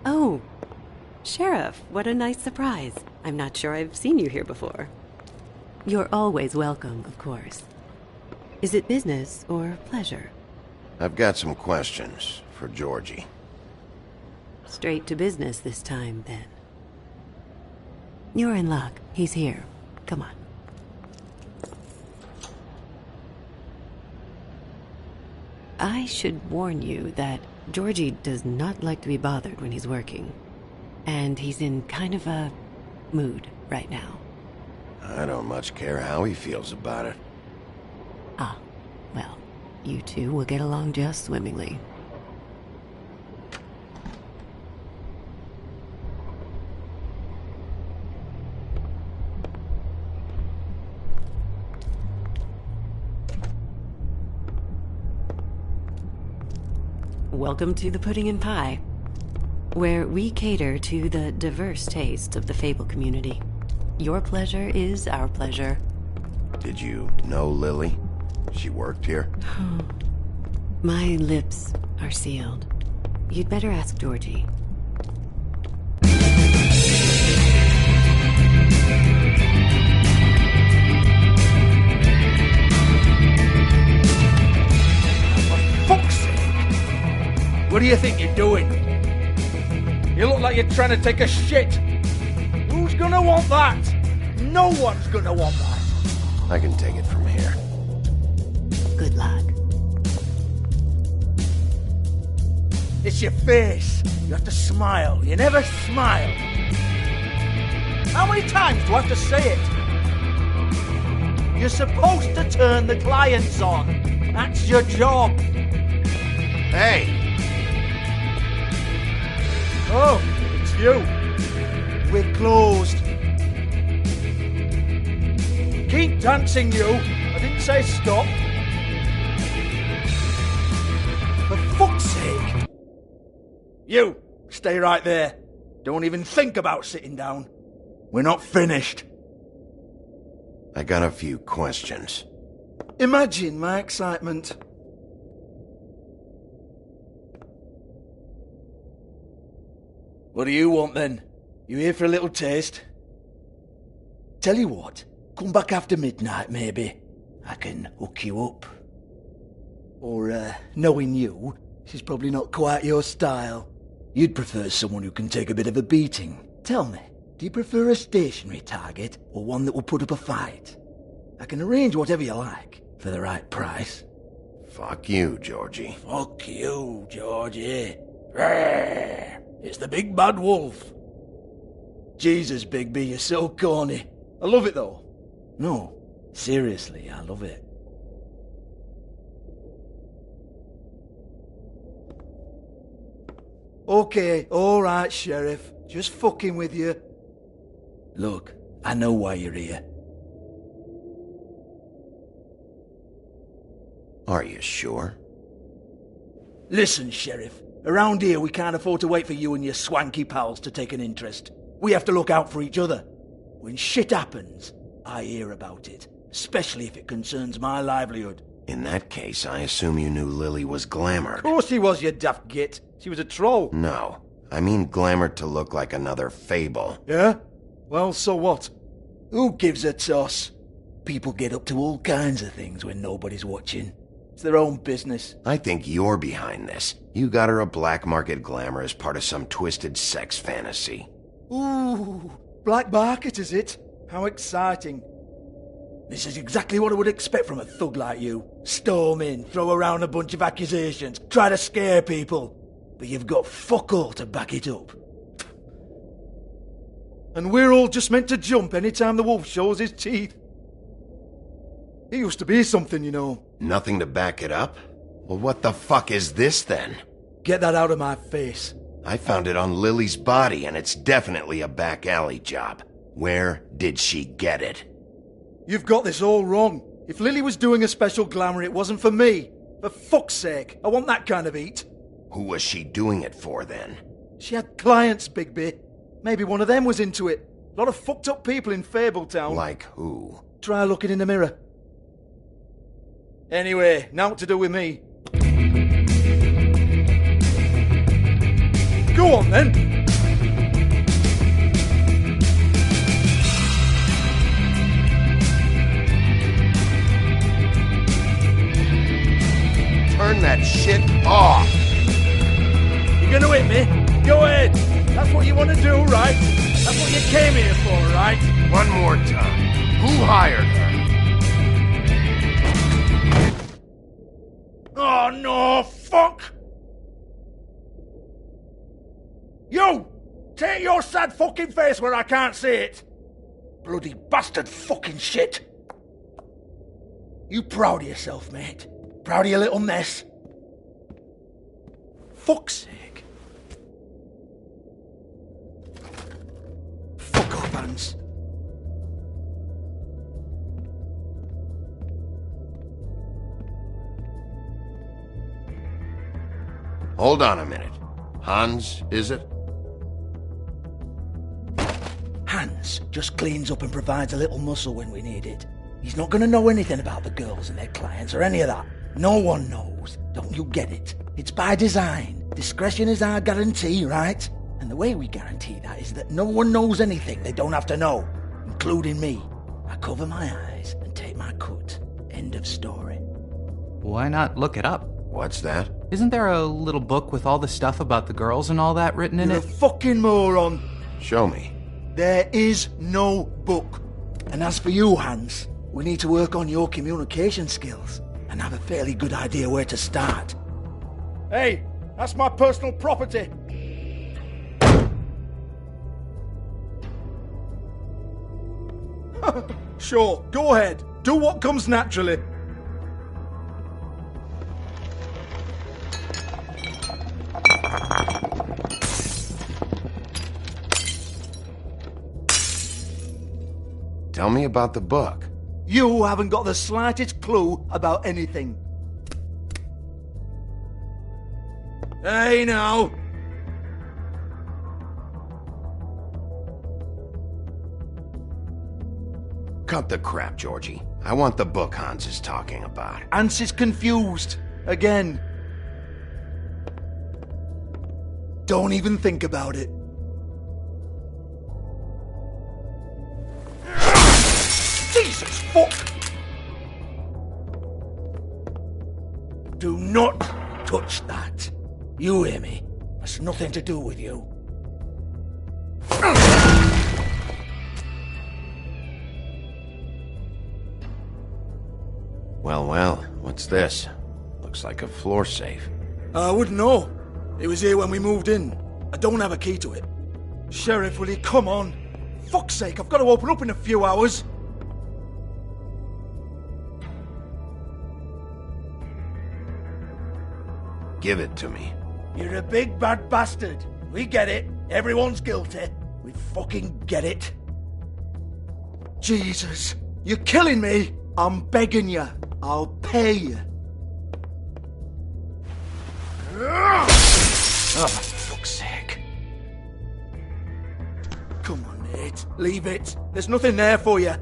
S13: Oh, Sheriff, what a nice surprise. I'm not sure I've seen you here before. You're always welcome, of course. Is it business or pleasure?
S11: I've got some questions for Georgie.
S13: Straight to business this time, then. You're in luck. He's here. Come on. I should warn you that Georgie does not like to be bothered when he's working. And he's in kind of a mood right now.
S11: I don't much care how he feels about it.
S13: Ah, well, you two will get along just swimmingly. Welcome to the Pudding and Pie, where we cater to the diverse tastes of the Fable community. Your pleasure is our pleasure.
S11: Did you know Lily? She worked here?
S13: My lips are sealed. You'd better ask Georgie.
S14: Fuck's sake! What do you think you're doing? You look like you're trying to take a shit. Who's gonna want that? No one's gonna want that.
S11: I can take it from here.
S13: Good luck.
S14: It's your face. You have to smile. You never smile. How many times do I have to say it? You're supposed to turn the clients on. That's your job.
S11: Hey!
S14: Oh, it's you. We're closed. Keep dancing, you. I didn't say stop. For fuck's sake. You, stay right there. Don't even think about sitting down. We're not finished.
S11: I got a few questions.
S14: Imagine my excitement. What do you want then? You here for a little taste? Tell you what, come back after midnight maybe. I can hook you up. Or, knowing you, she's probably not quite your style. You'd prefer someone who can take a bit of a beating. Tell me, do you prefer a stationary target or one that will put up a fight? I can arrange whatever you like for the right price.
S11: Fuck you, Georgie.
S14: Fuck you, Georgie. Rawr. It's the big bad wolf. Jesus, Bigby, you're so corny. I love it though. No, seriously, I love it. Okay, alright, Sheriff. Just fucking with you. Look, I know why you're here.
S11: Are you sure?
S14: Listen, Sheriff. Around here, we can't afford to wait for you and your swanky pals to take an interest. We have to look out for each other. When shit happens, I hear about it. Especially if it concerns my livelihood.
S11: In that case, I assume you knew Lily was glamored.
S14: Of course she was, you daft git. She was a troll.
S11: No. I mean glamored to look like another Fable.
S14: Yeah? Well, so what? Who gives a toss? People get up to all kinds of things when nobody's watching. It's their own business.
S11: I think you're behind this. You got her a black market glamour as part of some twisted sex fantasy.
S14: Ooh, black market is it? How exciting. This is exactly what I would expect from a thug like you. Storm in, throw around a bunch of accusations, try to scare people. But you've got fuck all to back it up. And we're all just meant to jump any time the wolf shows his teeth. He used to be something, you know.
S11: Nothing to back it up? Well, what the fuck is this then?
S14: Get that out of my face.
S11: I found it on Lily's body, and it's definitely a back alley job. Where did she get it?
S14: You've got this all wrong. If Lily was doing a special glamour, it wasn't for me. For fuck's sake, I want that kind of eat.
S11: Who was she doing it for, then?
S14: She had clients, Bigby. Maybe one of them was into it. A lot of fucked up people in Fabletown.
S11: Like who?
S14: Try looking in the mirror. Anyway, now what to do with me? Go on, then. right? That's what you came here for, right?
S1: One more time. Who hired her?
S14: Oh, no, fuck! You! Take your sad fucking face where I can't see it! Bloody bastard fucking shit! You proud of yourself, mate? Proud of your little mess? Fuck's sake. Fuck off, Hans.
S1: Hold on a minute. Hans, is it?
S14: Hans just cleans up and provides a little muscle when we need it. He's not gonna know anything about the girls and their clients or any of that. No one knows. Don't you get it? It's by design. Discretion is our guarantee, right? And the way we guarantee that is that no one knows anything they don't have to know, including me. I cover my eyes and take my cut. End of story.
S15: Why not look it up?
S1: What's that?
S15: Isn't there a little book with all the stuff about the girls and all that written in
S14: You're
S15: it?
S14: a fucking moron.
S1: Show me.
S14: There is no book. And as for you, Hans, we need to work on your communication skills and have a fairly good idea where to start. Hey, that's my personal property. Sure, go ahead. Do what comes naturally.
S1: Tell me about the book.
S14: You haven't got the slightest clue about anything. Hey, now.
S1: Cut the crap, Georgie. I want the book Hans is talking about.
S14: Hans is confused. Again. Don't even think about it. Jesus fuck! Do not touch that. You hear me? That's nothing to do with you.
S1: Well, what's this? Looks like a floor safe.
S14: I wouldn't know. It was here when we moved in. I don't have a key to it. Sheriff, will you come on? Fuck's sake, I've got to open up in a few hours.
S1: Give it to me.
S14: You're a big bad bastard. We get it. Everyone's guilty. We fucking get it. Jesus, you're killing me. I'm begging you. I'll pay you. Oh, for fuck's sake. Come on, Nate. Leave it. There's nothing there for you.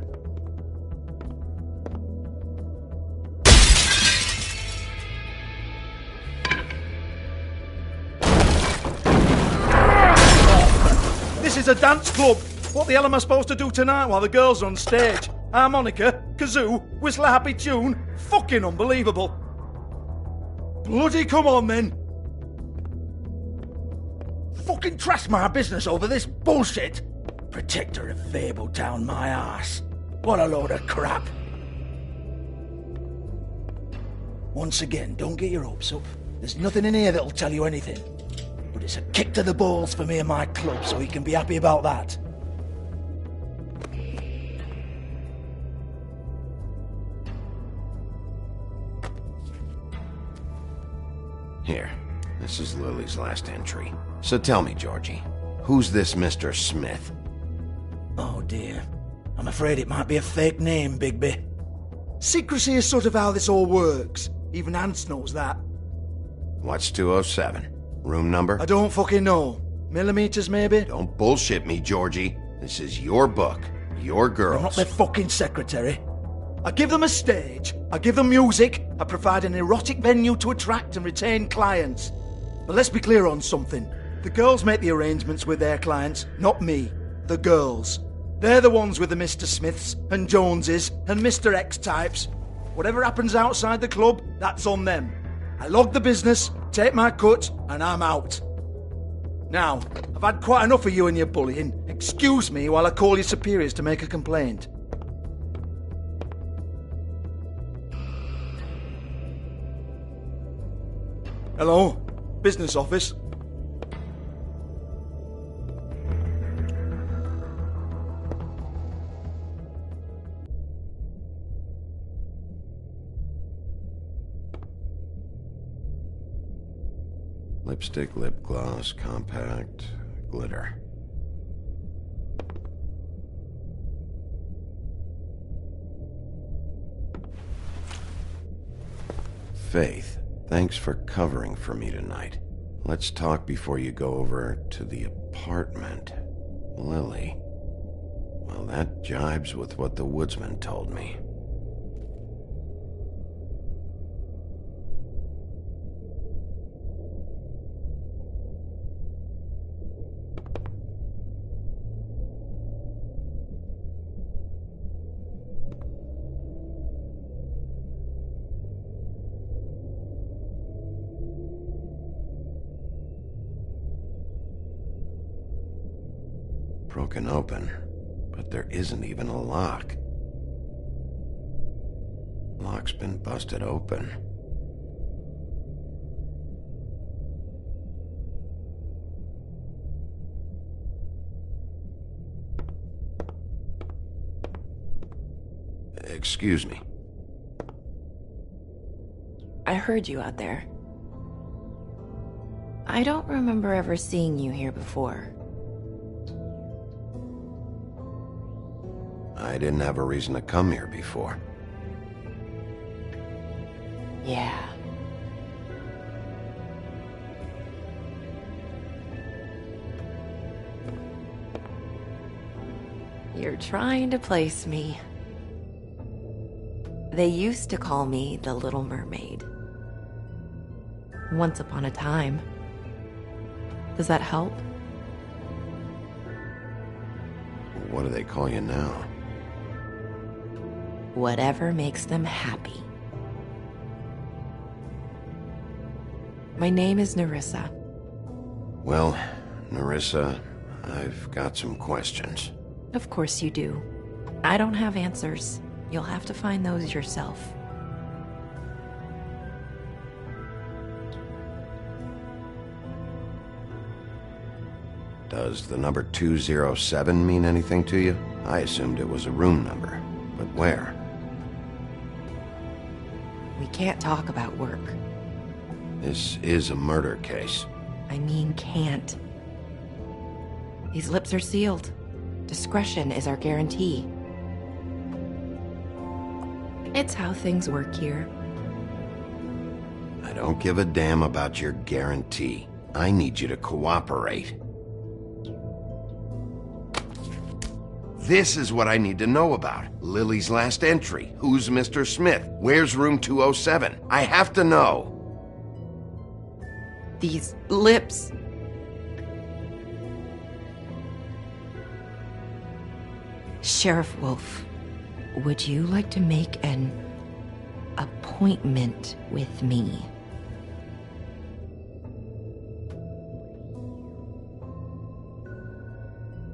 S14: This is a dance club. What the hell am I supposed to do tonight while the girls are on stage? Harmonica, kazoo, whistle a happy tune. Fucking unbelievable. Bloody come on then. Fucking trash my business over this bullshit. Protector of Fabletown, my ass. What a load of crap. Once again, don't get your hopes up. There's nothing in here that'll tell you anything. But it's a kick to the balls for me and my club, so he can be happy about that.
S1: Here, this is Lily's last entry. So tell me, Georgie, who's this Mr. Smith?
S14: Oh dear. I'm afraid it might be a fake name, Bigby. Secrecy is sort of how this all works. Even Hans knows that.
S1: What's 207? Room number?
S14: I don't fucking know. Millimeters, maybe?
S1: Don't bullshit me, Georgie. This is your book. Your girls.
S14: I'm not their fucking secretary. I give them a stage, I give them music, I provide an erotic venue to attract and retain clients. But let's be clear on something. The girls make the arrangements with their clients, not me. The girls. They're the ones with the Mr. Smiths and Joneses and Mr. X types. Whatever happens outside the club, that's on them. I log the business, take my cut, and I'm out. Now, I've had quite enough of you and your bullying. Excuse me while I call your superiors to make a complaint. Hello? Business office?
S11: Lipstick, lip gloss, compact, glitter. Faith, thanks for covering for me tonight. Let's talk before you go over to the apartment. Lily. Well, that jibes with what the woodsman told me. Broken open, but there isn't even a lock. Lock's been busted open. Excuse me.
S16: I heard you out there. I don't remember ever seeing you here before.
S11: I didn't have a reason to come here before.
S16: Yeah. You're trying to place me. They used to call me the Little Mermaid. Once upon a time. Does that help?
S11: What do they call you now?
S16: Whatever makes them happy. My name is Nerissa.
S11: Well, Nerissa, I've got some questions.
S16: Of course you do. I don't have answers. You'll have to find those yourself.
S11: Does the number 207 mean anything to you? I assumed it was a room number, but where?
S16: We can't talk about work.
S11: This is a murder case.
S16: I mean can't. These lips are sealed. Discretion is our guarantee. It's how things work here.
S11: I don't give a damn about your guarantee. I need you to cooperate. This is what I need to know about. Lily's last entry. Who's Mr. Smith? Where's room 207? I have to know.
S16: These lips. Sheriff Wolf, would you like to make an appointment with me?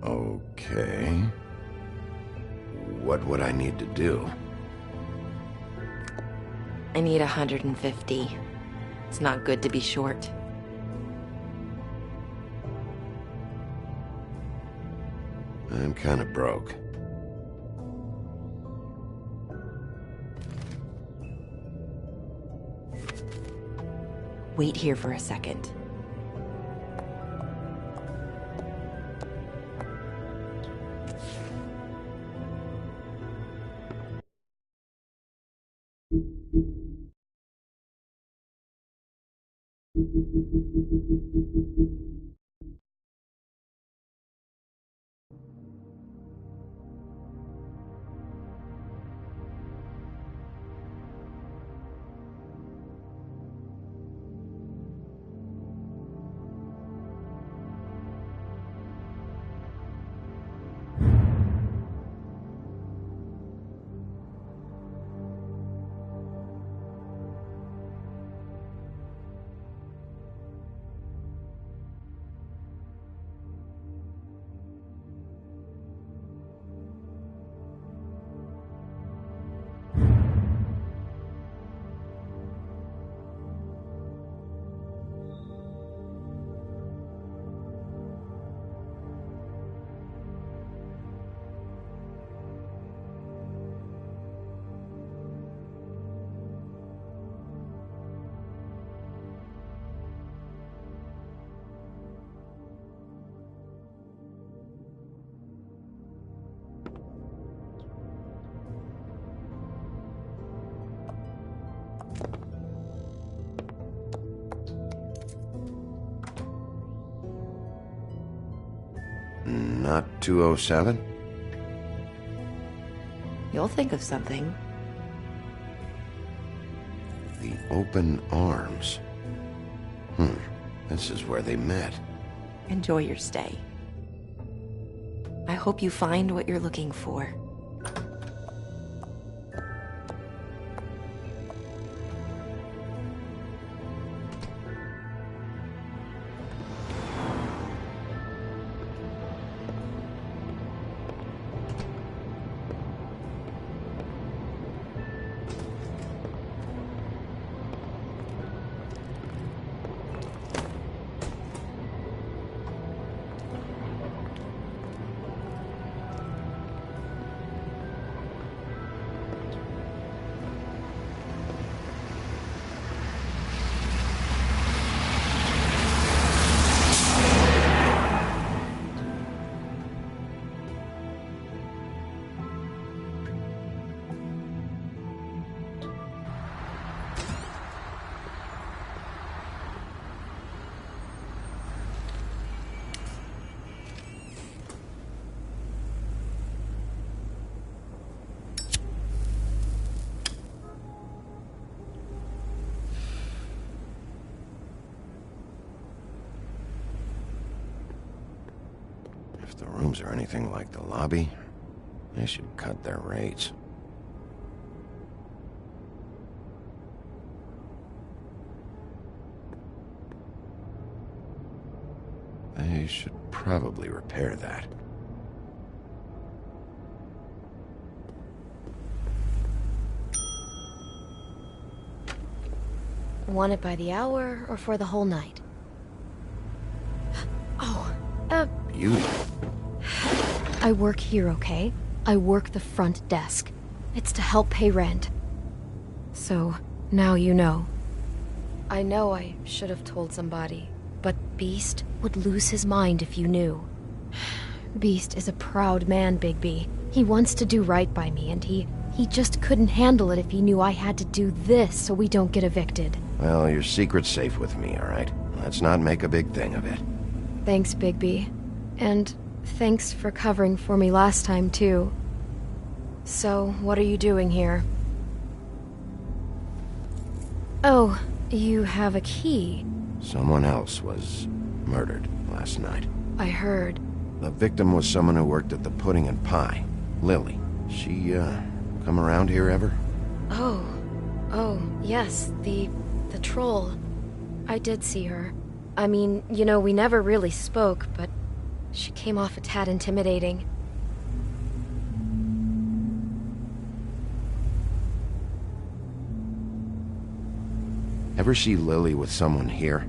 S11: Okay. What would I need to do?
S16: I need 150. It's not good to be short.
S11: I'm kind of broke.
S16: Wait here for a second.
S11: Not 207?
S16: You'll think of something.
S11: The Open Arms. This is where they met.
S16: Enjoy your stay. I hope you find what you're looking for.
S11: If the rooms are anything like the lobby, they should cut their rates. They should probably repair that.
S4: Want it by the hour or for the whole night? Oh,
S11: Beauty.
S4: I work here, okay? I work the front desk. It's to help pay rent. So, now you know. I know I should have told somebody, but Beast would lose his mind if you knew. Beast is a proud man, Bigby. He wants to do right by me, and he just couldn't handle it if he knew I had to do this so we don't get evicted.
S11: Well, your secret's safe with me, all right? Let's not make a big thing of it.
S4: Thanks, Bigby. And thanks for covering for me last time, too. So, what are you doing here? Oh, you have a key.
S11: Someone else was murdered last night.
S4: I heard.
S11: The victim was someone who worked at the Pudding and Pie. Lily. She, come around here ever?
S4: Oh, yes, the troll. I did see her. I mean, you know, we never really spoke, but she came off a tad intimidating.
S11: Ever see Lily with someone here?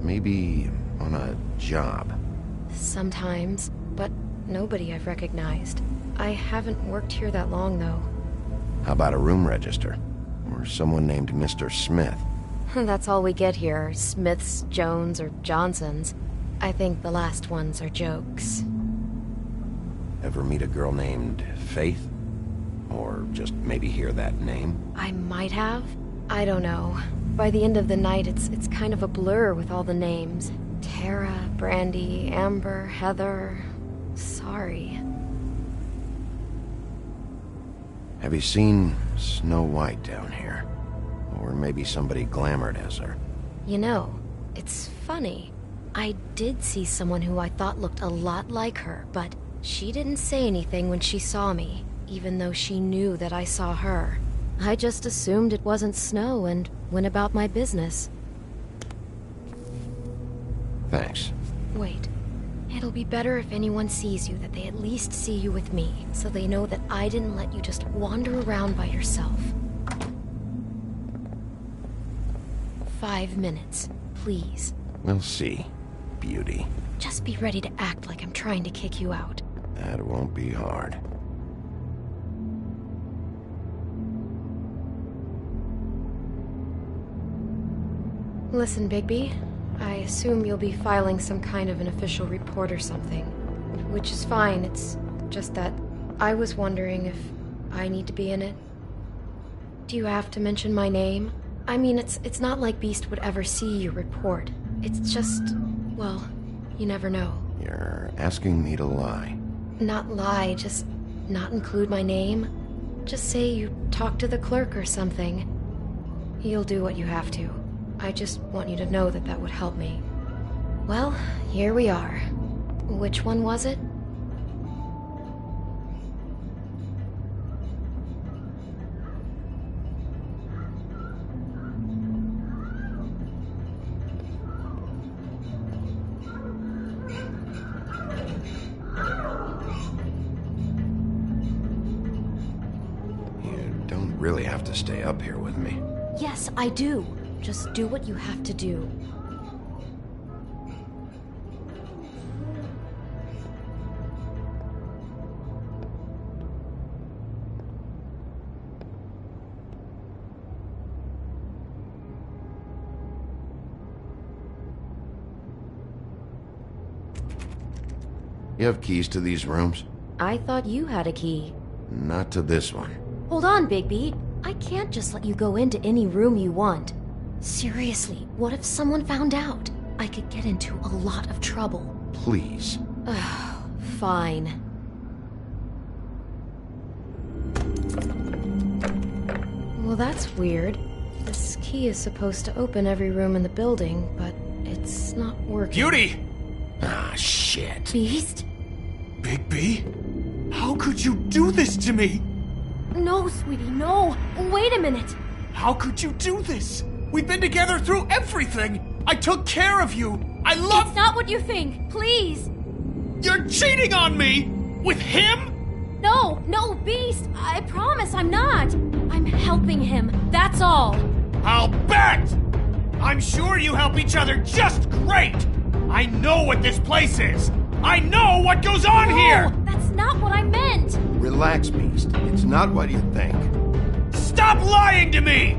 S11: Maybe on a job.
S4: Sometimes, but nobody I've recognized. I haven't worked here that long, though.
S11: How about a room register? Or someone named Mr. Smith?
S4: That's all we get here, Smiths, Jones, or Johnsons. I think the last ones are jokes.
S11: Ever meet a girl named Faith? Or just maybe hear that name?
S4: I might have. I don't know. By the end of the night, it's kind of a blur with all the names. Tara, Brandy, Amber, Heather... Sorry.
S11: Have you seen Snow White down here? Or maybe somebody glamored as her?
S4: You know, it's funny. I did see someone who I thought looked a lot like her, but she didn't say anything when she saw me, even though she knew that I saw her. I just assumed it wasn't Snow and went about my business.
S11: Thanks.
S4: Wait. It'll be better if anyone sees you that they at least see you with me, so they know that I didn't let you just wander around by yourself. 5 minutes, please.
S11: We'll see, beauty.
S4: Just be ready to act like I'm trying to kick you out.
S11: That won't be hard.
S4: Listen, Bigby. I assume you'll be filing some kind of an official report or something. Which is fine, it's just that I was wondering if I need to be in it. Do you have to mention my name? I mean, it's not like Beast would ever see your report. It's just, well, you never know.
S11: You're asking me to lie.
S4: Not lie, just not include my name. Just say you talked to the clerk or something. You'll do what you have to. I just want you to know that that would help me. Well, here we are. Which one was it?
S11: You don't really have to stay up here with me.
S4: Yes, I do. Just do what you have to do.
S11: You have keys to these rooms?
S4: I thought you had a key.
S11: Not to this one.
S4: Hold on, Bigby. I can't just let you go into any room you want. Seriously, what if someone found out? I could get into a lot of trouble.
S11: Please.
S4: Fine. Well, that's weird. This key is supposed to open every room in the building, but it's not working.
S1: Beauty!
S11: Ah, shit.
S4: Beast?
S1: Bigby? How could you do this to me?
S10: No, sweetie, no. Wait a minute.
S1: How could you do this? We've been together through everything. I took care of you. I love...
S10: It's not what you think. Please.
S1: You're cheating on me! With him?
S10: No, Beast. I promise I'm not. I'm helping him. That's all.
S1: I'll bet! I'm sure you help each other just great! I know what this place is! I know what goes on here!
S10: That's not what I meant!
S11: Relax, Beast. It's not what you think.
S1: Stop lying to me!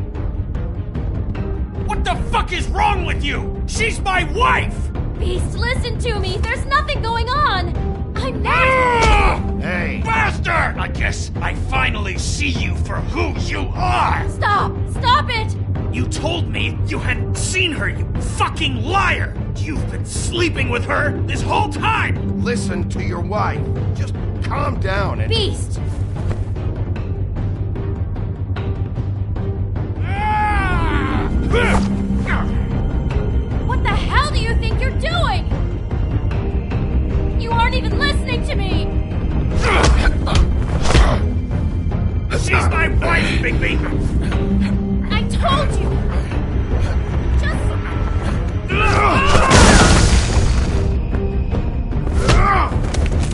S1: What the fuck is wrong with you? She's my wife!
S10: Beast, listen to me! There's nothing going on! I'm not...
S11: Hey!
S1: Bastard! I guess I finally see you for who you are!
S10: Stop! Stop it!
S1: You told me you hadn't seen her, you fucking liar! You've been sleeping with her this whole time!
S11: Listen to your wife. Just calm down and...
S10: Beast! What the hell do you think you're doing? You aren't even listening to me!
S1: She's my wife, Bigby!
S10: I told you! Just...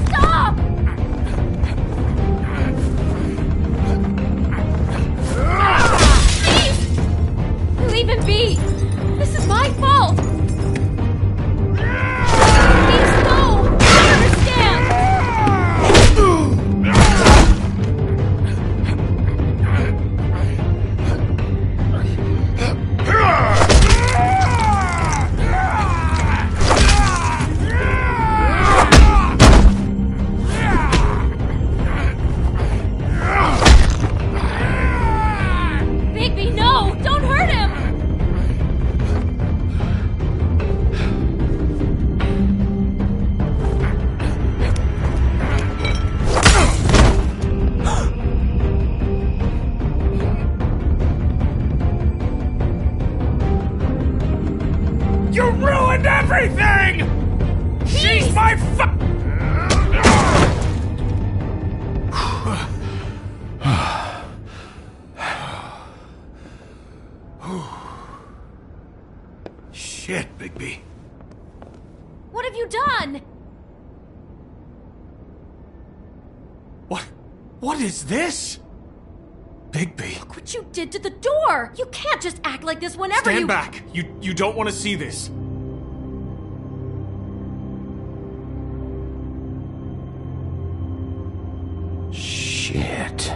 S10: Stop! Please! Leave him be! This is my fault! Please, no! I understand! Bigby, no! Don't hurt him!
S1: You ruined everything! She's my Shit, Bigby.
S10: What have you done?
S1: What is this? Bigby.
S10: Look what you did to the door! You can't just act like this whenever
S1: Stand back! You don't want to see this.
S11: Shit.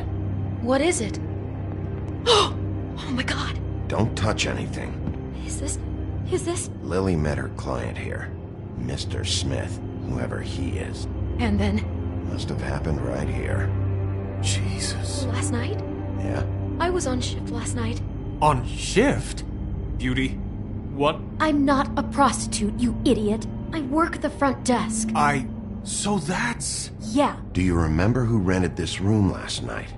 S4: What is it? Oh my god!
S11: Don't touch anything.
S4: Is this...
S11: Lily met her client here. Mr. Smith, whoever he is.
S4: And then...
S11: Must have happened right here.
S1: Jesus.
S4: Last night?
S11: Yeah?
S4: I was on shift last night.
S1: On shift? Beauty, what?
S10: I'm not a prostitute, you idiot.
S4: I work the front desk.
S9: So that's...
S4: Yeah.
S11: Do you remember who rented this room last night?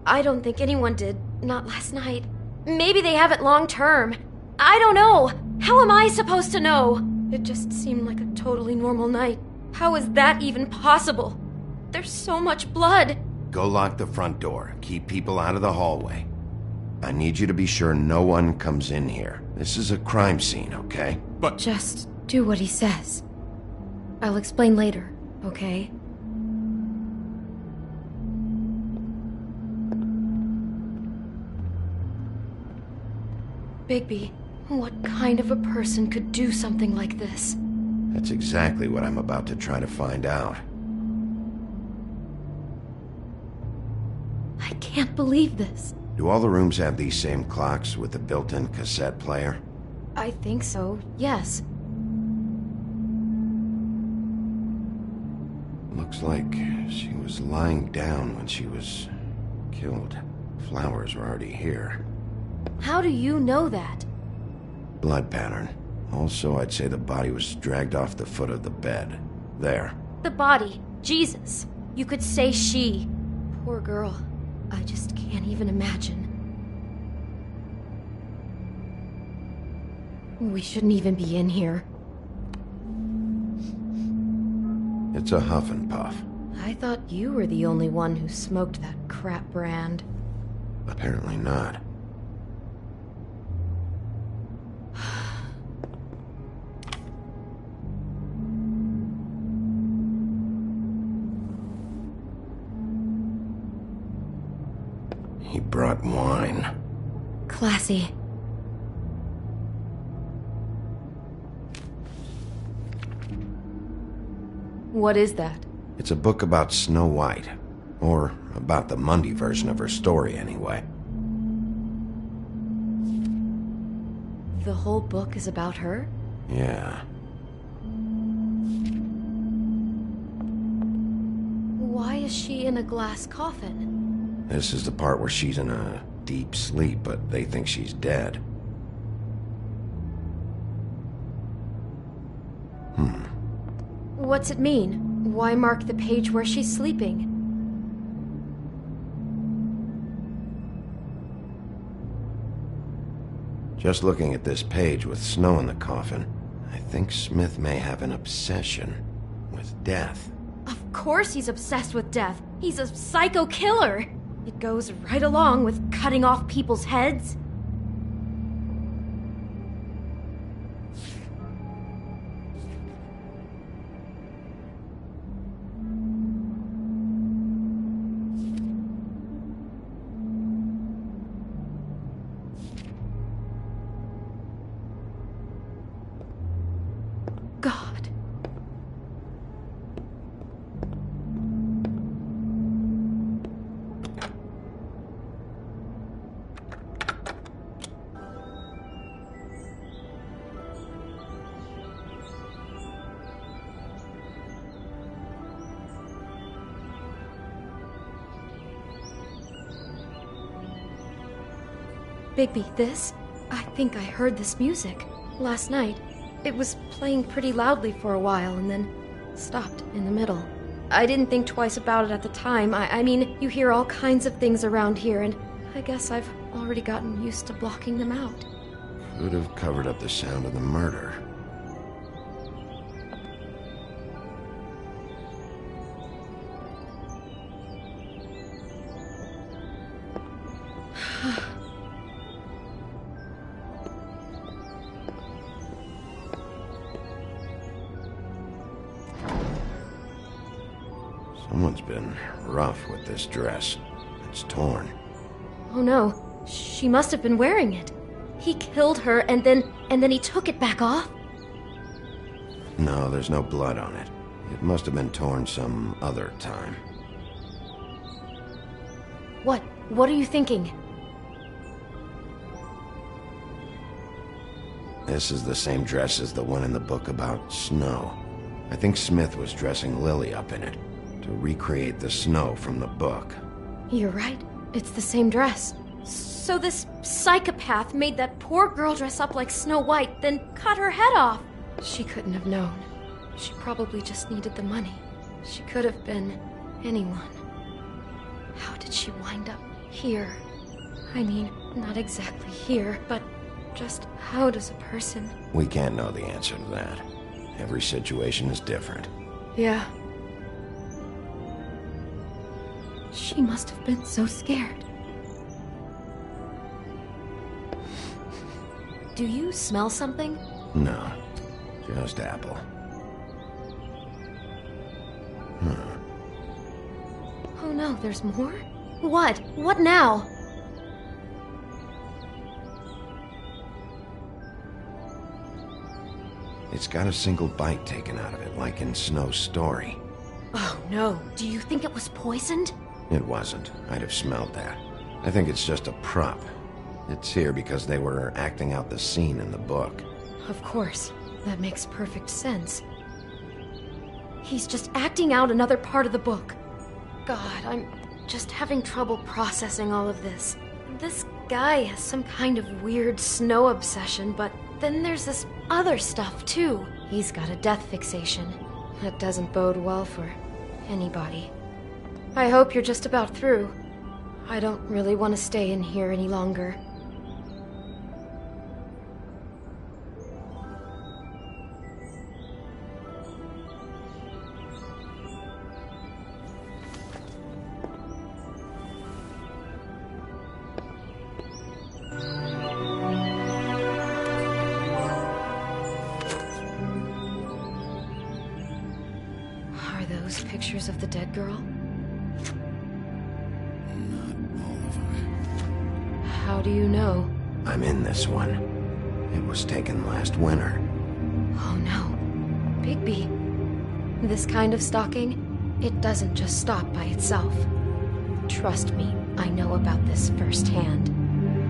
S4: I don't think anyone did. Not last night. Maybe they have it long term. I don't know. How am I supposed to know? It just seemed like a totally normal night. How is that even possible? There's so much blood.
S11: Go lock the front door. Keep people out of the hallway. I need you to be sure no one comes in here. This is a crime scene, okay?
S9: But...
S4: Just do what he says. I'll explain later, okay? Bigby, what kind of a person could do something like this?
S11: That's exactly what I'm about to try to find out.
S4: I can't believe this.
S11: Do all the rooms have these same clocks with the built-in cassette player?
S4: I think so, yes.
S11: Looks like she was lying down when she was killed. Flowers were already here.
S4: How do you know that?
S11: Blood pattern. Also, I'd say the body was dragged off the foot of the bed. There.
S4: The body. Jesus. You could say she. Poor girl. I just can't even imagine. We shouldn't even be in here.
S11: It's a huff and puff.
S4: I thought you were the only one who smoked that crap brand.
S11: Apparently not. He brought wine.
S4: Classy. What is that?
S11: It's a book about Snow White. Or about the Mundy version of her story, anyway.
S4: The whole book is about her?
S11: Yeah.
S4: Why is she in a glass coffin?
S11: This is the part where she's in a deep sleep, but they think she's dead.
S4: What's it mean? Why mark the page where she's sleeping?
S11: Just looking at this page with Snow in the coffin, I think Smith may have an obsession with death.
S4: Of course he's obsessed with death. He's a psycho killer. It goes right along with cutting off people's heads. God. Bigby, this? I think I heard this music last night. It was playing pretty loudly for a while and then stopped in the middle. I didn't think twice about it at the time. I mean, you hear all kinds of things around here, and I guess I've already gotten used to blocking them out.
S11: Could have covered up the sound of the murder. Someone's been rough with this dress. It's torn.
S4: Oh no, she must have been wearing it. He killed her and then he took it back off?
S11: No, there's no blood on it. It must have been torn some other time.
S4: What are you thinking?
S11: This is the same dress as the one in the book about Snow. I think Smith was dressing Lily up in it to recreate the Snow from the book.
S4: You're right. It's the same dress. So this psychopath made that poor girl dress up like Snow White, then cut her head off. She couldn't have known. She probably just needed the money. She could have been anyone. How did she wind up here? I mean, not exactly here, but just how does a person...
S11: We can't know the answer to that. Every situation is different.
S4: Yeah. She must have been so scared. Do you smell something?
S11: No, just apple.
S4: Oh no, there's more? What? What now?
S11: It's got a single bite taken out of it, like in Snow's story.
S4: Oh no, do you think it was poisoned?
S11: It wasn't. I'd have smelled that. I think it's just a prop. It's here because they were acting out the scene in the book.
S4: Of course. That makes perfect sense. He's just acting out another part of the book. God, I'm just having trouble processing all of this. This guy has some kind of weird Snow obsession, but then there's this other stuff too. He's got a death fixation. That doesn't bode well for anybody. I hope you're just about through. I don't really want to stay in here any longer. Are those pictures of the dead girl? How do you know?
S11: I'm in this one. It was taken last winter.
S4: Oh no. Bigby. This kind of stalking, it doesn't just stop by itself. Trust me, I know about this firsthand.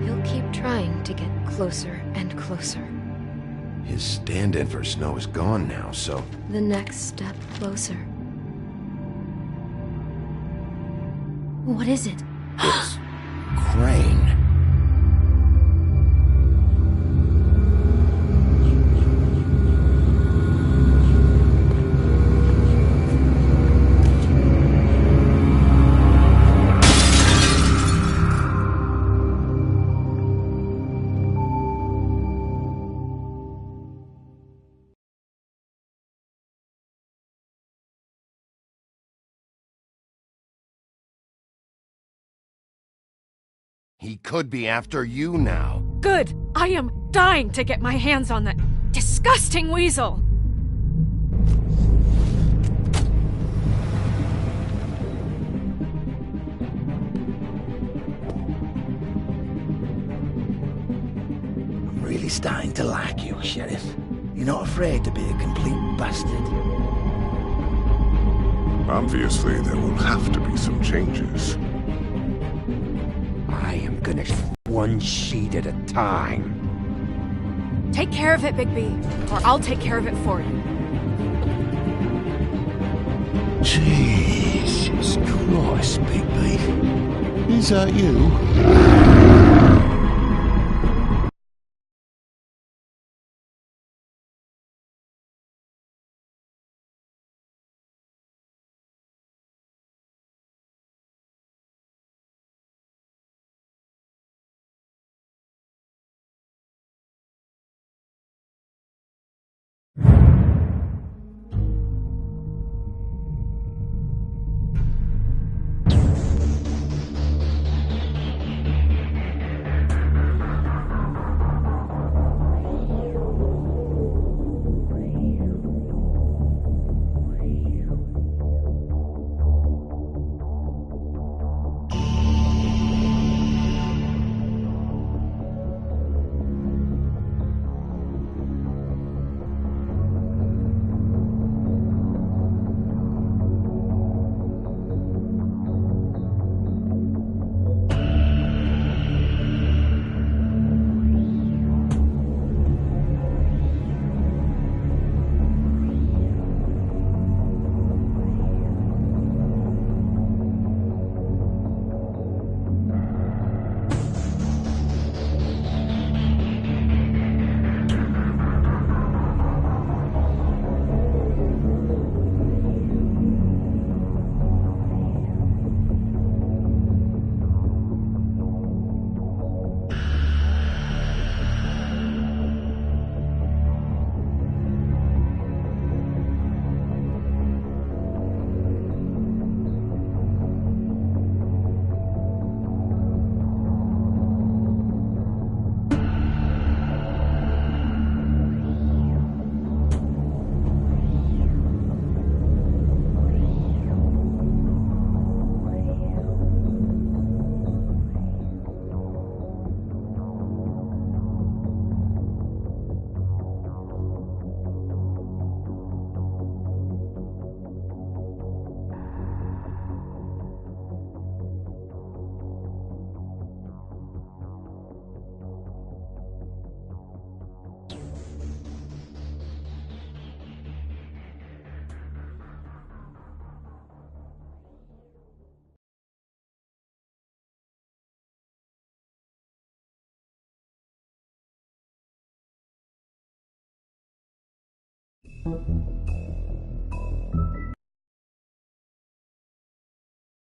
S4: He'll keep trying to get closer and closer.
S11: His stand-in for Snow is gone now, so...
S4: The next step closer. What is it?
S11: It's... Crane.
S1: He could be after you now.
S3: Good! I am dying to get my hands on that disgusting weasel!
S14: I'm really starting to like you, Sheriff. You're not afraid to be a complete bastard.
S9: Obviously, there will have to be some changes.
S1: I am gonna one sheet at a time.
S3: Take care of it, Bigby, or I'll take care of it for you.
S1: Jesus Christ, Bigby. Is that you?